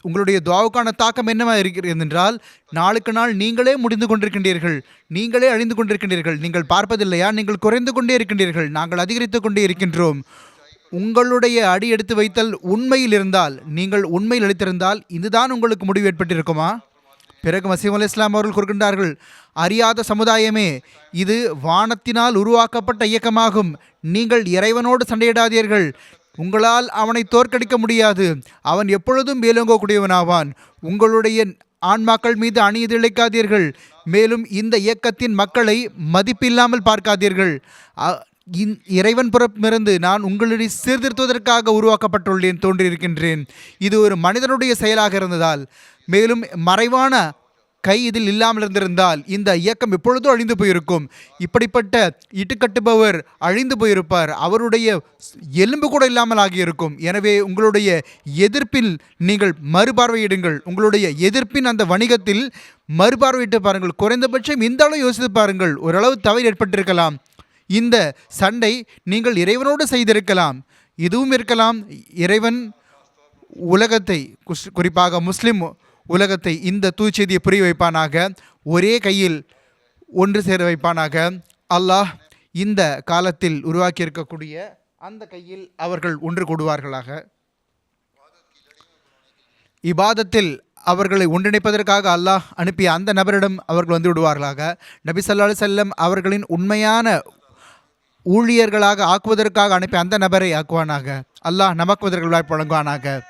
உங்களுடைய துவாவுக்கான தாக்கம் என்னவாக இருக்கிறது என்றால், நாளுக்கு நாள் நீங்களே முடிந்து கொண்டிருக்கின்றீர்கள், நீங்களே அழிந்து கொண்டிருக்கின்றீர்கள். நீங்கள் பார்ப்பதில்லையா? நீங்கள் குறைந்து கொண்டே இருக்கின்றீர்கள், நாங்கள் அதிகரித்து கொண்டே இருக்கின்றோம். உங்களுடைய அடி எடுத்து வைத்தல் உண்மையில் இருந்தால், நீங்கள் உண்மையில் அளித்திருந்தால் இதுதான் உங்களுக்கு முடிவு ஏற்பட்டிருக்குமா? பிறகு மசீம் அலி இஸ்லாம் அவர்கள் கூறுகின்றார்கள், அறியாத சமுதாயமே, இது வானத்தினால் உருவாக்கப்பட்ட இயக்கமாகும். நீங்கள் இறைவனோடு சண்டையிடாதீர்கள், உங்களால் அவனை தோற்கடிக்க முடியாது. அவன் எப்பொழுதும் மேலோங்கக்கூடியவனாவான். உங்களுடைய ஆன்மாக்கள் மீது அநீதி இழைக்காதீர்கள். மேலும் இந்த இயக்கத்தின் மக்களை மதிப்பில்லாமல் பார்க்காதீர்கள். இறைவன் புறமிருந்து நான் உங்களுடைய சீர்திருத்துவதற்காக உருவாக்கப்பட்டுள்ளேன், தோன்றியிருக்கின்றேன். இது ஒரு மனிதனுடைய செயலாக இருந்ததால், மேலும் மறைவான கை இதில் இல்லாமல் இருந்திருந்தால் இந்த இயக்கம் எப்பொழுதும் அழிந்து போயிருக்கும். இப்படிப்பட்ட இட்டுக்கட்டுபவர் அழிந்து போயிருப்பார், அவருடைய எலும்பு கூட இல்லாமல் ஆகியிருக்கும். எனவே உங்களுடைய எதிர்ப்பில் நீங்கள் மறுபார்வையிடுங்கள், உங்களுடைய எதிர்ப்பின் அந்த வணிகத்தில் மறுபார்வையிட்டு பாருங்கள். குறைந்தபட்சம் இந்த அளவு யோசித்து பாருங்கள். ஓரளவு தவறு ஏற்பட்டிருக்கலாம். இந்த சண்டை நீங்கள் இறைவனோடு செய்திருக்கலாம். இதுவும் இருக்கலாம், இறைவன் உலகத்தை, குறிப்பாக முஸ்லிம் உலகத்தை இந்த தூய்செய்தியை புரிய வைப்பானாக, ஒரே கையில் ஒன்று சேர வைப்பானாக. அல்லாஹ் இந்த காலத்தில் உருவாக்கி இருக்கக்கூடிய அந்த கையில் அவர்கள் ஒன்று கூடுவார்களாக. இபாதத்தில் அவர்களை ஒன்றிணைப்பதற்காக அல்லாஹ் அனுப்பிய அந்த நபரிடம் அவர்கள் வந்து விடுவார்களாக. நபி ஸல்லல்லாஹு அலைஹி வஸல்லம் அவர்களின் உண்மையான ஊழியர்களாக ஆக்குவதற்காக அனுப்பிய அந்த நபரை ஆக்குவானாக. அல்லாஹ் நமக்கு வாய்ப்பு வழங்குவானாக.